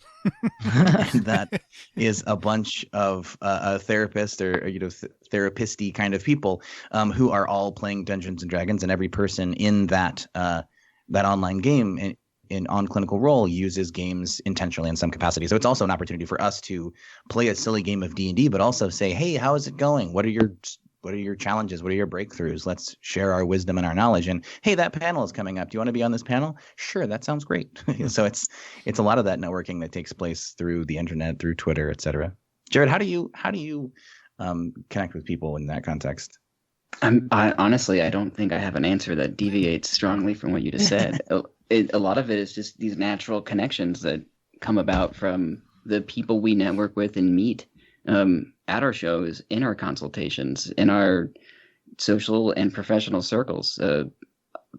And that is a bunch of therapists or therapisty kind of people who are all playing Dungeons and Dragons, and every person in that online game on Clinical Role uses games intentionally in some capacity. So it's also an opportunity for us to play a silly game of D&D, but also say, hey, how is it going? What are your challenges? What are your breakthroughs? Let's share our wisdom and our knowledge. And hey, that panel is coming up. Do you want to be on this panel? Sure, that sounds great. So it's a lot of that networking that takes place through the internet, through Twitter, et cetera. Jared, how do you connect with people in that context? I honestly, I don't think I have an answer that deviates strongly from what you just said. A lot of it is just these natural connections that come about from the people we network with and meet at our shows, in our consultations, in our social and professional circles.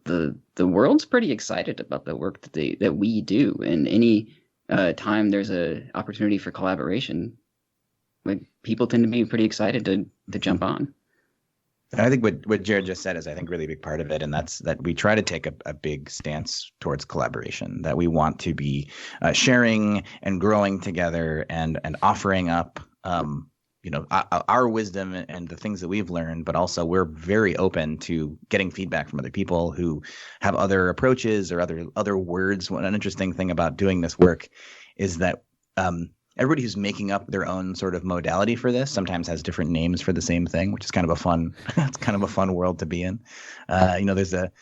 The world's pretty excited about the work that we do, and any time there's a opportunity for collaboration, like people tend to be pretty excited to jump on. I think what Jared just said is, I think, really a big part of it, and that's that we try to take a big stance towards collaboration, that we want to be sharing and growing together and offering up our wisdom and the things that we've learned, but also we're very open to getting feedback from other people who have other approaches or other words. One interesting thing about doing this work is that everybody who's making up their own sort of modality for this sometimes has different names for the same thing, which is kind of it's kind of a fun world to be in. There's a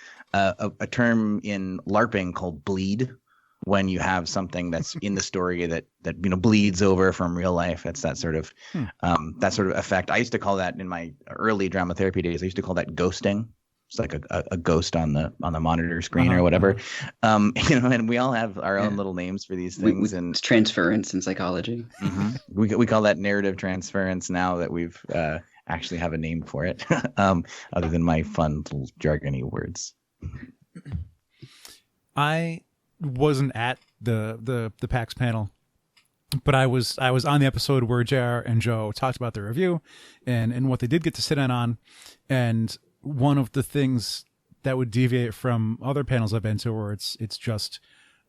term in LARPing called bleed, when you have something that's in the story that bleeds over from real life. It's that sort of effect. I used to call that, in my early drama therapy days, I used to call that ghosting. It's like a ghost on the monitor screen or whatever. And we all have our own little names for these things. And it's transference in psychology. Mm-hmm. We call that narrative transference now that we've actually have a name for it, other than my fun little jargony words. I wasn't at the PAX panel, but I was on the episode where JR and Joe talked about the review and what they did get to sit in on. And one of the things that would deviate from other panels I've been to, where it's just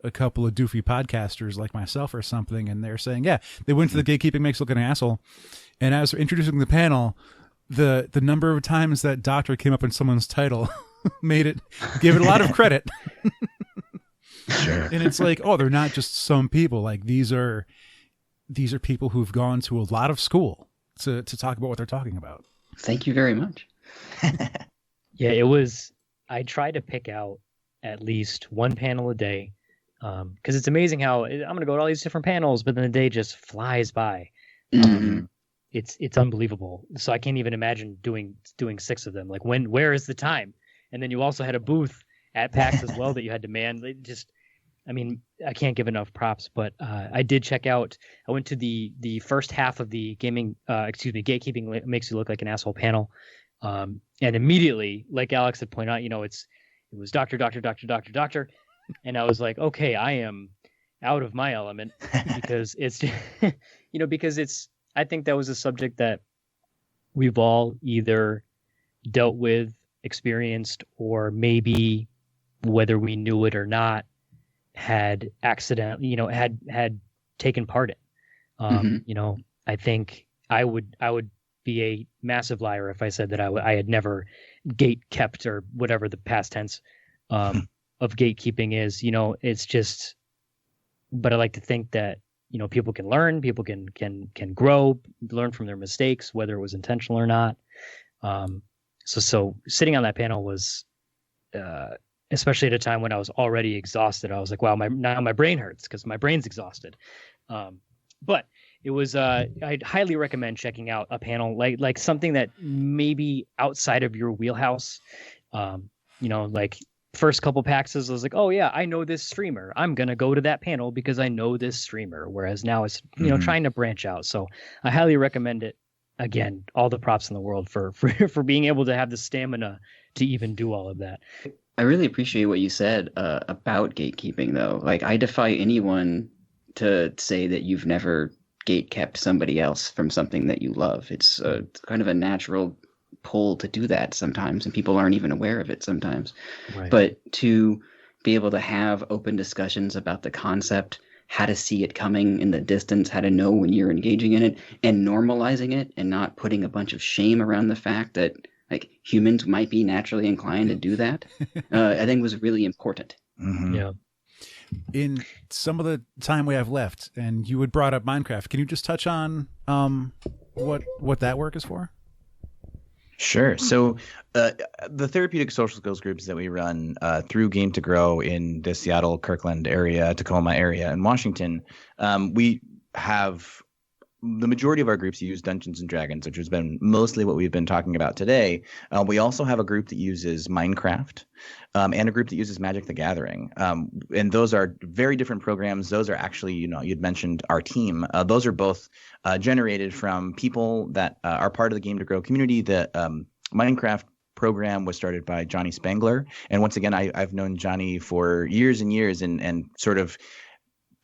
a couple of doofy podcasters like myself or something, and they're saying, yeah, they went to the Gatekeeping Makes Look like an Asshole. And as they're introducing the panel, the number of times that doctor came up in someone's title gave it a lot of credit. Sure. And it's like, oh, they're not just some people. Like these are people who've gone to a lot of school to talk about what they're talking about. Thank you very much. Yeah, I try to pick out at least one panel a day, because it's amazing how I'm going to go to all these different panels, but then the day just flies by. It's unbelievable. So I can't even imagine doing 6 of them. Like where is the time? And then you also had a booth at PAX as well that you had to man. I mean, I can't give enough props, but I did check out. I went to the first half of the gatekeeping makes you look like an asshole panel, and immediately, like Alex had pointed out, it was doctor, doctor, doctor, doctor, doctor, and I was like, okay, I am out of my element because it's, because it's. I think that was a subject that we've all either dealt with, experienced, or maybe whether we knew it or not had had taken part in. I think I would be a massive liar if I said that I had never gate kept, or whatever the past tense of gatekeeping is. It's just, but I like to think that people can learn, people can grow, learn from their mistakes, whether it was intentional or not. So sitting on that panel was, especially at a time when I was already exhausted, I was like, wow, now my brain hurts because my brain's exhausted. But it was, I'd highly recommend checking out a panel like something that maybe outside of your wheelhouse. Like first couple PAXs, I was like, oh yeah, I know this streamer. I'm going to go to that panel because I know this streamer. Whereas now it's, trying to branch out. So I highly recommend it. Again, all the props in the world for being able to have the stamina to even do all of that. I really appreciate what you said about gatekeeping, though. Like, I defy anyone to say that you've never gate kept somebody else from something that you love. It's kind of a natural pull to do that sometimes, and people aren't even aware of it sometimes. Right. But to be able to have open discussions about the concept, how to see it coming in the distance, how to know when you're engaging in it, and normalizing it, and not putting a bunch of shame around the fact that like humans might be naturally inclined to do that, I think was really important. Mm-hmm. Yeah. In some of the time we have left, and you had brought up Minecraft, can you just touch on what that work is for? Sure. So the therapeutic social skills groups that we run through Game to Grow in the Seattle, Kirkland area, Tacoma area, and Washington, we have the majority of our groups use Dungeons and Dragons, which has been mostly what we've been talking about today. We also have a group that uses Minecraft and a group that uses Magic the Gathering. And those are very different programs. Those are actually, you'd mentioned our team. Those are both generated from people that are part of the Game to Grow community. The Minecraft program was started by Johnny Spangler. And once again, I've known Johnny for years and years and sort of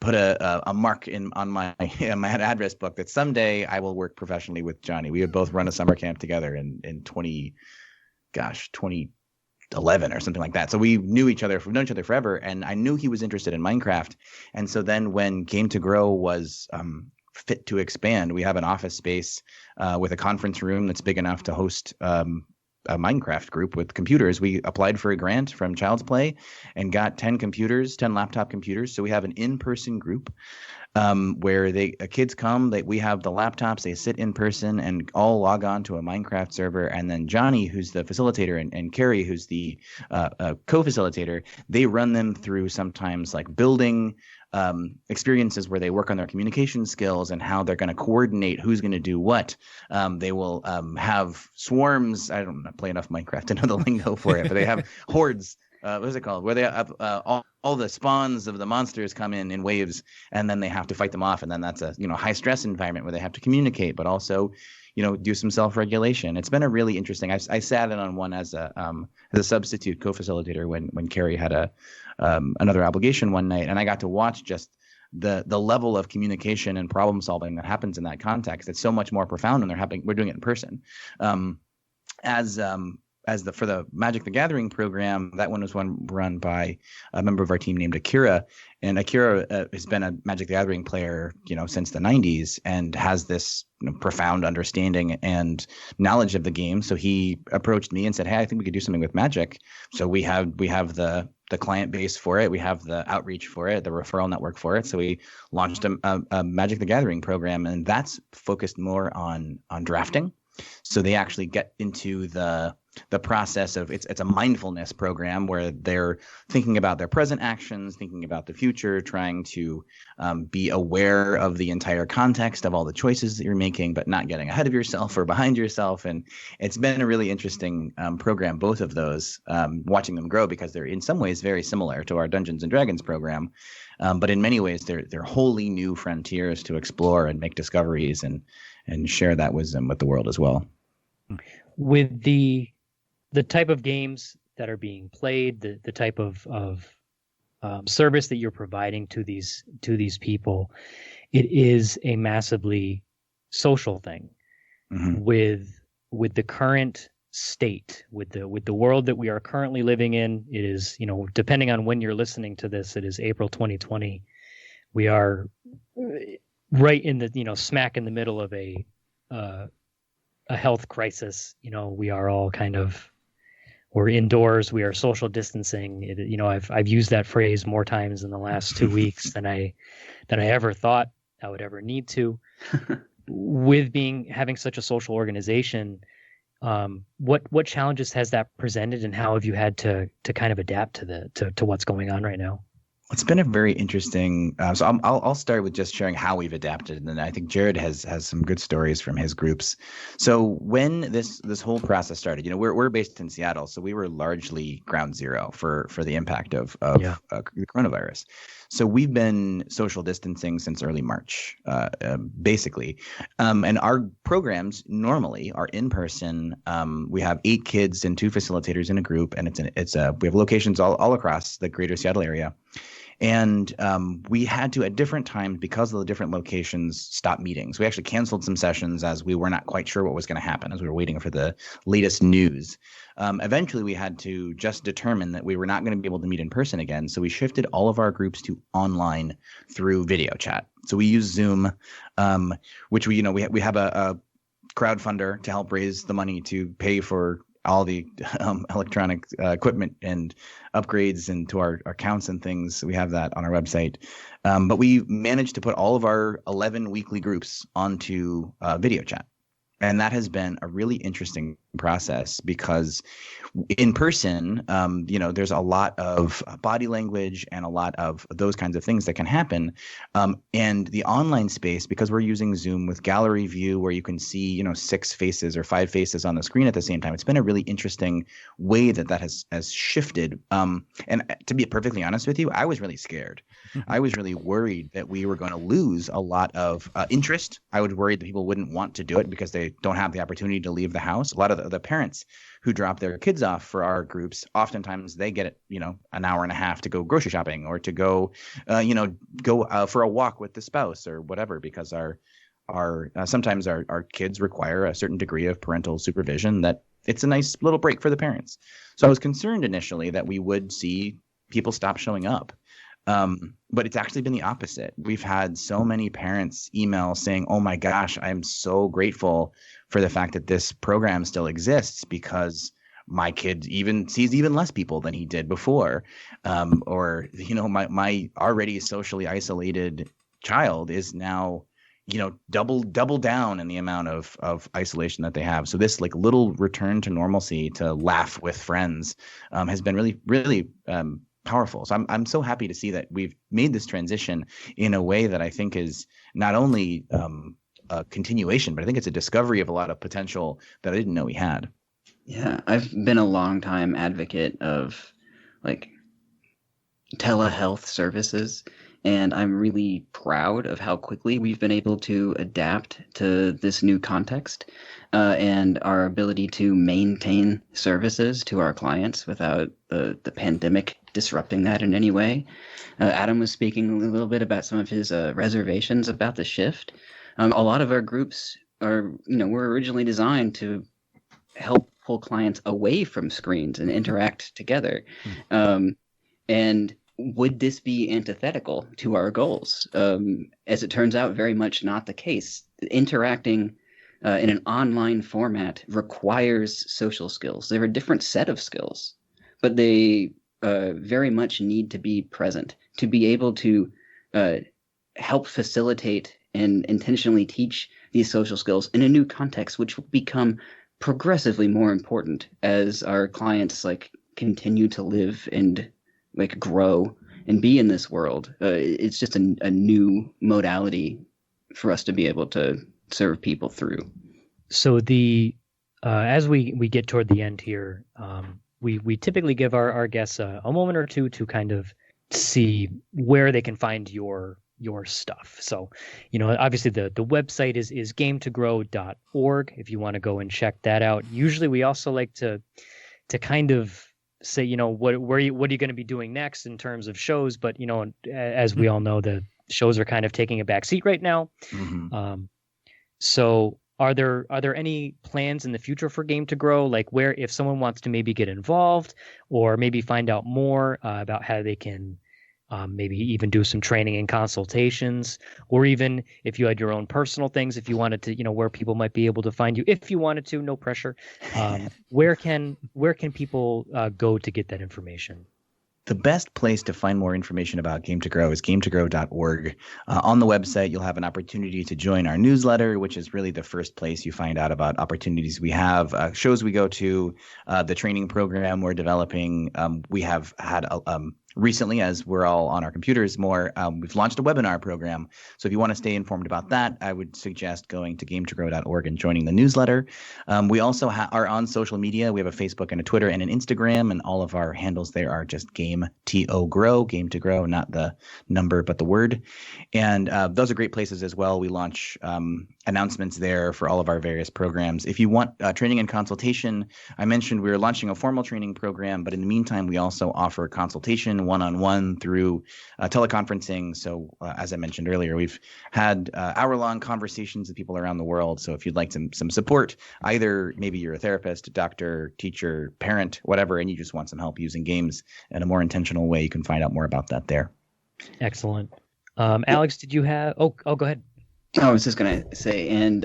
put a mark on my address book that someday I will work professionally with Johnny. We would both run a summer camp together in 2011 or something like that. So we've known each other forever, and I knew he was interested in Minecraft. And so then when Game to Grow was fit to expand, we have an office space with a conference room that's big enough to host a Minecraft group with computers. We applied for a grant from Child's Play and got 10 laptop computers. So we have an in-person group where kids come, we have the laptops, they sit in person and all log on to a Minecraft server. And then Johnny, who's the facilitator, and Carrie, who's the co-facilitator, they run them through sometimes like building experiences where they work on their communication skills and how they're going to coordinate who's going to do what. They will have swarms. I don't play enough Minecraft to know the lingo for it, but they have hordes. What is it called? Where they have all the spawns of the monsters come in waves, and then they have to fight them off. And then that's a high stress environment where they have to communicate, but also do some self-regulation. It's been a really interesting. I sat in on one as a substitute co-facilitator when Carrie had another obligation one night, and I got to watch just the level of communication and problem solving that happens in that context. It's so much more profound when we're doing it in person. For the Magic the Gathering program, that one was run by a member of our team named Akira. And Akira has been a Magic the Gathering player, since the 90s and has this profound understanding and knowledge of the game. So he approached me and said, hey, I think we could do something with Magic. So we have the client base for it. We have the outreach for it, the referral network for it. So we launched a Magic the Gathering program, and that's focused more on drafting. So they actually get into the the process of it's a mindfulness program where they're thinking about their present actions, thinking about the future, trying to be aware of the entire context of all the choices that you're making, but not getting ahead of yourself or behind yourself. And it's been a really interesting program, both of those, watching them grow, because they're in some ways very similar to our Dungeons and Dragons program. But in many ways, they're wholly new frontiers to explore and make discoveries and share that wisdom with the world as well. With the type of games that are being played, the type of service that you're providing to these people, it is a massively social thing. Mm-hmm. With the current state, with the world that we are currently living in, it is, depending on when you're listening to this, it is April 2020. We are right in the smack in the middle of a health crisis. We are all we're indoors, we are social distancing. I've used that phrase more times in the last 2 weeks than I ever thought I would ever need to. With having such a social organization, what challenges has that presented, and how have you had to kind of adapt to what's going on right now? It's been a very interesting. So I'll start with just sharing how we've adapted, and then I think Jared has some good stories from his groups. So when this whole process started, we're based in Seattle, so we were largely ground zero for the impact of the coronavirus. So we've been social distancing since early March, basically, and our programs normally are in person. We have 8 kids and 2 facilitators in a group, and we have locations all across the greater Seattle area. And we had to, at different times, because of the different locations, stop meetings. We actually canceled some sessions as we were not quite sure what was going to happen, as we were waiting for the latest news. Eventually, we had to just determine that we were not going to be able to meet in person again. So we shifted all of our groups to online through video chat. So we use Zoom, which we have a crowdfunder to help raise the money to pay for all the electronic equipment and upgrades into our accounts and things. We have that on our website. But we managed to put all of our 11 weekly groups onto video chat. And that has been a really interesting process, because in person, there's a lot of body language and a lot of those kinds of things that can happen. And the online space, because we're using Zoom with gallery view, where you can see, 6 faces or 5 faces on the screen at the same time, it's been a really interesting way that has shifted. And to be perfectly honest with you, I was really scared. I was really worried that we were going to lose a lot of interest. I was worried that people wouldn't want to do it because they don't have the opportunity to leave the house. A lot of the parents who drop their kids off for our groups, oftentimes they get an hour and a half to go grocery shopping, or to go for a walk with the spouse or whatever, because sometimes our kids require a certain degree of parental supervision, that it's a nice little break for the parents. So I was concerned initially that we would see people stop showing up. But it's actually been the opposite. We've had so many parents email saying, "Oh my gosh, I'm so grateful for the fact that this program still exists, because my kid sees even less people than he did before." Or, my already socially isolated child is now, double down in the amount of isolation that they have. So this little return to normalcy, to laugh with friends, has been really, really powerful. So I'm so happy to see that we've made this transition in a way that I think is not only a continuation, but I think it's a discovery of a lot of potential that I didn't know we had. Yeah, I've been a long time advocate of telehealth services, and I'm really proud of how quickly we've been able to adapt to this new context, and our ability to maintain services to our clients without the pandemic disrupting that in any way. Adam was speaking a little bit about some of his reservations about the shift. A lot of our groups were originally designed to help pull clients away from screens and interact together. And would this be antithetical to our goals? As it turns out, very much not the case. Interacting in an online format requires social skills. They're a different set of skills, but they very much need to be present to be able to help facilitate and intentionally teach these social skills in a new context, which will become progressively more important as our clients like continue to live and like grow and be in this world. It's just a new modality for us to be able to serve people through. So the as we get toward the end here, we typically give our guests a moment or two to kind of see where they can find your stuff. So, obviously the website is gametogrow.org if you want to go and check that out. Usually we also like to kind of say, what are you going to be doing next in terms of shows, but as we all know, the shows are kind of taking a back seat right now. Mm-hmm. So are there any plans in the future for Game to Grow, like where if someone wants to maybe get involved or maybe find out more about how they can maybe even do some training and consultations, or even if you had your own personal things, if you wanted to, where people might be able to find you, if you wanted to, no pressure. Where can people go to get that information? The best place to find more information about Game to Grow is gametogrow.org. On the website, you'll have an opportunity to join our newsletter, which is really the first place you find out about opportunities we have, shows we go to, the training program we're developing. We have had recently, as we're all on our computers more, we've launched a webinar program. So if you want to stay informed about that, I would suggest going to gametogrow.org and joining the newsletter. We also are on social media. We have a Facebook and a Twitter and an Instagram, and all of our handles there are just Game to Grow, Game to Grow, not the number, but the word. And those are great places as well. We launch announcements there for all of our various programs. If you want training and consultation, I mentioned we were launching a formal training program, but in the meantime, we also offer consultation one-on-one through teleconferencing. So as I mentioned earlier, we've had hour-long conversations with people around the world. So if you'd like some support, either maybe you're a therapist, a doctor, teacher, parent, whatever, and you just want some help using games in a more intentional way, you can find out more about that there. Excellent. Alex, did you have? Oh, go ahead. I was just gonna say, and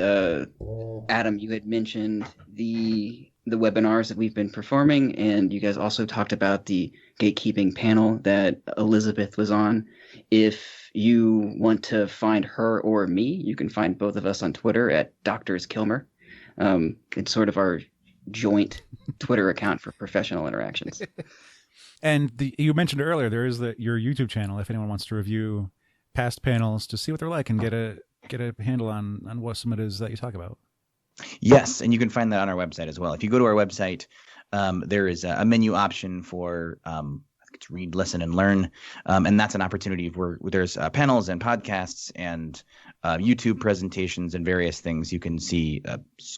Adam, you had mentioned the webinars that we've been performing, and you guys also talked about the gatekeeping panel that Elizabeth was on. If you want to find her or me, you can find both of us on Twitter at Doctors Kilmer. It's sort of our joint Twitter account for professional interactions. And you mentioned earlier there is your YouTube channel if anyone wants to review past panels to see what they're like and get a handle on what some it is that you talk about. Yes, and you can find that on our website as well. If you go to our website, there is a menu option for I think it's read, listen, and learn, and that's an opportunity where there's panels and podcasts and YouTube presentations and various things. You can see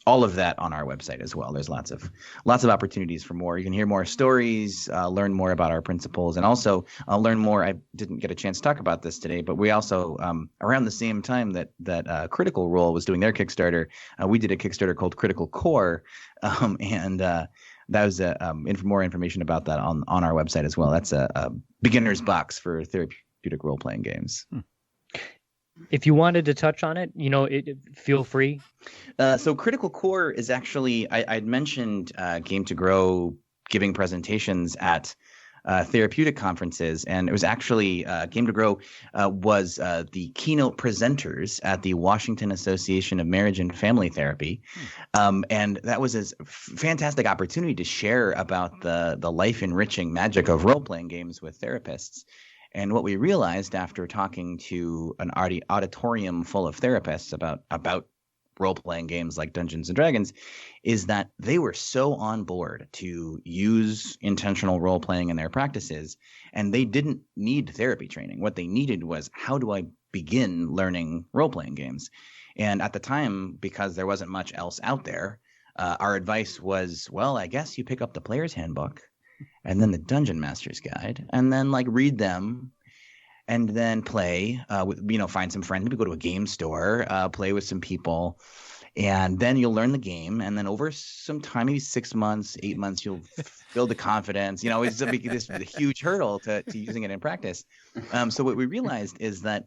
all of that on our website as well. There's lots of opportunities for more. You can hear more stories, learn more about our principles, and also learn more. I didn't get a chance to talk about this today, but we also around the same time that Critical Role was doing their Kickstarter, we did a Kickstarter called Critical Core, and that was more information about that on our website as well. That's a beginner's box for therapeutic role-playing games. If you wanted to touch on it, feel free. So Critical Core is actually, I'd mentioned Game to Grow giving presentations at therapeutic conferences, and it was actually Game to Grow was the keynote presenters at the Washington Association of Marriage and Family Therapy, and that was a fantastic opportunity to share about the life-enriching magic of role-playing games with therapists. And what we realized after talking to an auditorium full of therapists about role-playing games like Dungeons and Dragons is that they were so on board to use intentional role-playing in their practices, and they didn't need therapy training. What they needed was, how do I begin learning role-playing games? And at the time, because there wasn't much else out there, our advice was, well, I guess you pick up the Player's Handbook and then the Dungeon Master's Guide, and then read them, and then play. Find some friends, maybe go to a game store, play with some people, and then you'll learn the game. And then over some time, maybe 6 months, 8 months, you'll build the confidence. It's a huge hurdle to using it in practice. So what we realized is that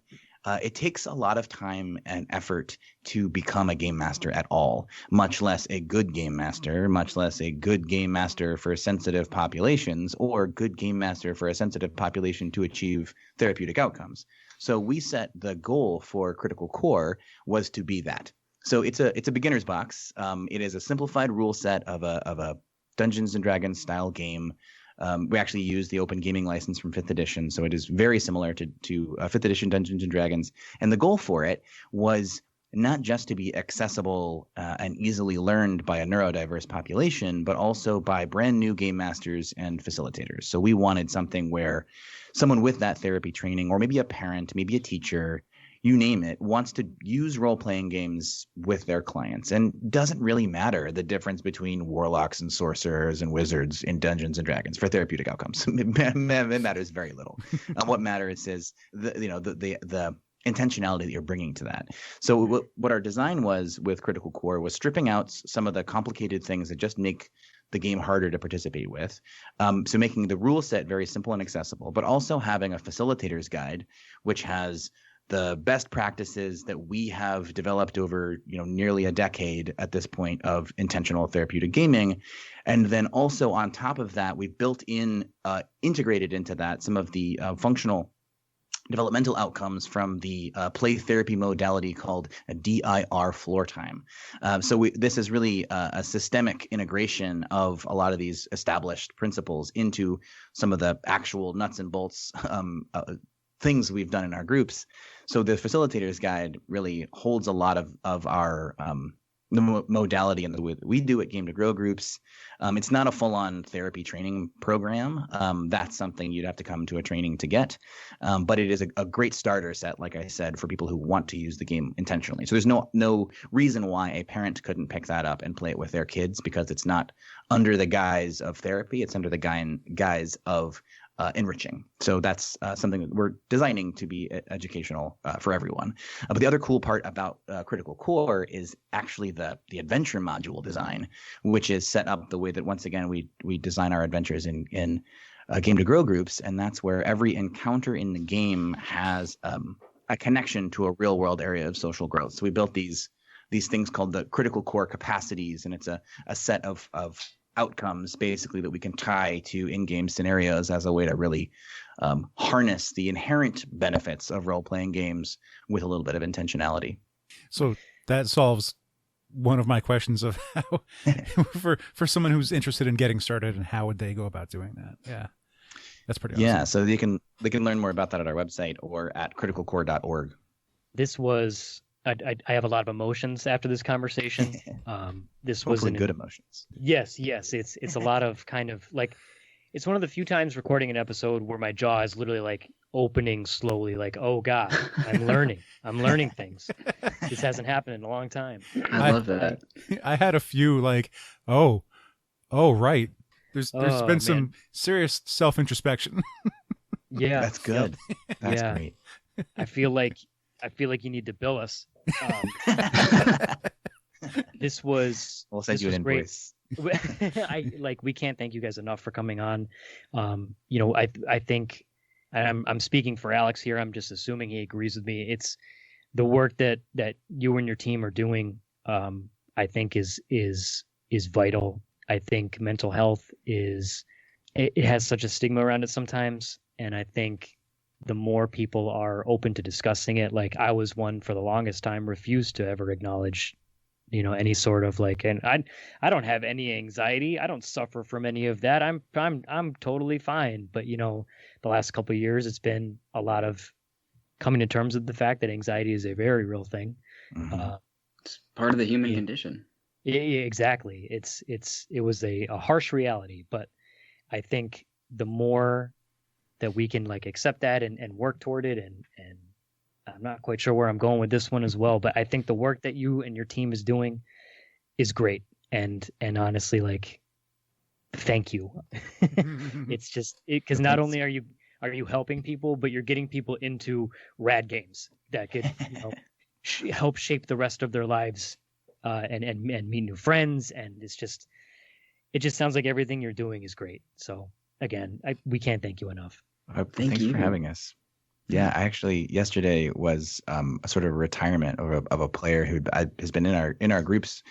it takes a lot of time and effort to become a game master at all, much less a good game master, much less a good game master for sensitive populations, or good game master for a sensitive population to achieve therapeutic outcomes. So we set the goal for Critical Core was to be that. So it's a beginner's box. It is a simplified rule set of a Dungeons and Dragons style game. We actually use the open gaming license from 5th edition, so it is very similar to 5th edition Dungeons and Dragons. And the goal for it was not just to be accessible and easily learned by a neurodiverse population, but also by brand new game masters and facilitators. So we wanted something where someone with that therapy training, or maybe a parent, maybe a teacher, you name it, wants to use role-playing games with their clients. And doesn't really matter the difference between warlocks and sorcerers and wizards in Dungeons and Dragons for therapeutic outcomes. It matters very little. What matters is the intentionality that you're bringing to that. So what our design was with Critical Core was stripping out some of the complicated things that just make the game harder to participate with. So making the rule set very simple and accessible, but also having a facilitator's guide, which has the best practices that we have developed over nearly a decade at this point of intentional therapeutic gaming. And then also on top of that, we built in, integrated into that some of the functional developmental outcomes from the play therapy modality called a DIR floor time. So this is really a systemic integration of a lot of these established principles into some of the actual nuts and bolts things we've done in our groups. So the facilitator's guide really holds a lot of our the modality and the way that we do it, Game to Grow groups. It's not a full-on therapy training program. That's something you'd have to come to a training to get. But it is a great starter set, like I said, for people who want to use the game intentionally. So there's no reason why a parent couldn't pick that up and play it with their kids, because it's not under the guise of therapy. It's under the guise of enriching. So that's something that we're designing to be educational for everyone. But the other cool part about Critical Core is actually the adventure module design, which is set up the way that, once again, we design our adventures in Game to Grow groups, and that's where every encounter in the game has a connection to a real world area of social growth. So we built these things called the Critical Core capacities, and it's a set of outcomes basically that we can tie to in-game scenarios as a way to really harness the inherent benefits of role-playing games with a little bit of intentionality. So that solves one of my questions of how for someone who's interested in getting started, and how would they go about doing that? Yeah, that's pretty awesome. Yeah, so they can learn more about that at our website or at criticalcore.org. This was I have a lot of emotions after this conversation. This was good emotions. Yes. It's a lot of kind of like, it's one of the few times recording an episode where my jaw is literally like opening slowly, like, oh God, I'm learning things. This hasn't happened in a long time. I love that. I had a few like, oh, right. There's been some serious self-introspection. Yeah. That's good. That's great. I feel like you need to bill us. We'll send you an invoice. We can't thank you guys enough for coming on. I think I'm speaking for Alex here. I'm just assuming he agrees with me. It's the work that you and your team are doing. I think is vital. I think mental health it has such a stigma around it sometimes, and I think the more people are open to discussing it, like I was one for the longest time, refused to ever acknowledge, any sort of like, and I don't have any anxiety. I don't suffer from any of that. I'm totally fine. But the last couple of years, it's been a lot of coming to terms with the fact that anxiety is a very real thing. Mm-hmm. It's part of the human condition. Yeah, exactly. It was a harsh reality, but I think the more that we can like accept that and work toward it, and I'm not quite sure where I'm going with this one as well, but I think the work that you and your team is doing is great, and honestly, like, thank you. It's just because not only are you helping people, but you're getting people into rad games that could help shape the rest of their lives, and meet new friends, and it just sounds like everything you're doing is great. So again, we can't thank you enough. Thanks for having us. Yeah, actually, yesterday was a sort of retirement of a player who has been in our groups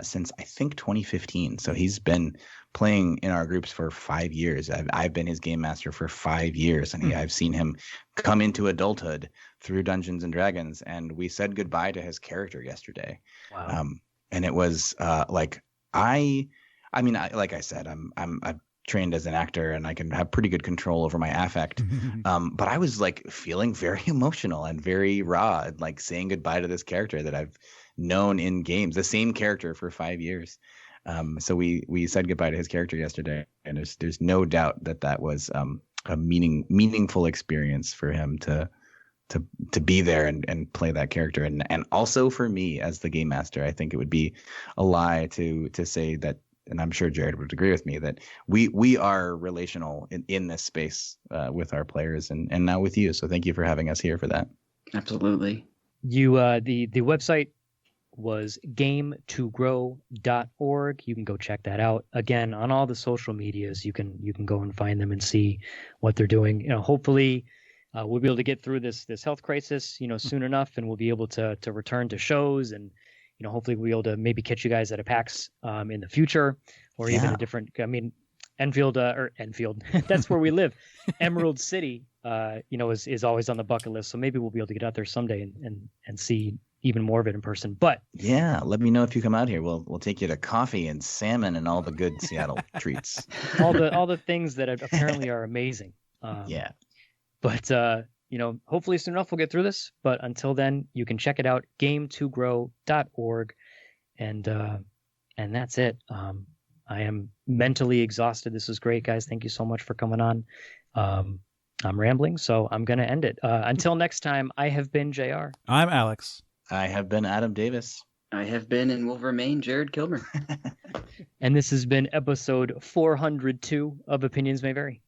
since I think 2015. So he's been playing in our groups for 5 years. I've been his game master for 5 years, and I've seen him come into adulthood through Dungeons and Dragons. And we said goodbye to his character yesterday. Wow. And it was like like I said, I've trained as an actor and I can have pretty good control over my affect. But I was like feeling very emotional and very raw, like saying goodbye to this character that I've known in games, the same character for 5 years. So we said goodbye to his character yesterday, and there's no doubt that was a meaningful experience for him to be there and play that character. And also for me as the game master, I think it would be a lie to say that, and I'm sure Jared would agree with me, that we are relational in this space with our players and now with you. So thank you for having us here for that. Absolutely. You the website was game2grow.org. You can go check that out. Again, on all the social medias, you can go and find them and see what they're doing. Hopefully we'll be able to get through this health crisis, soon enough, and we'll be able to return to shows, and hopefully we'll be able to maybe catch you guys at a PAX in the future, or even a different. I mean, Enfield, that's where we live. Emerald City, is always on the bucket list. So maybe we'll be able to get out there someday and see even more of it in person. But yeah, let me know if you come out here. We'll take you to coffee and salmon and all the good Seattle treats. All the things that apparently are amazing. Yeah. But hopefully soon enough we'll get through this. But until then, you can check it out, game2grow.org, and that's it. I am mentally exhausted. This was great, guys. Thank you so much for coming on. I'm rambling, so I'm going to end it. Until next time, I have been JR. I'm Alex. I have been Adam Davis. I have been and will remain Jared Kilmer. And this has been episode 402 of Opinions May Vary.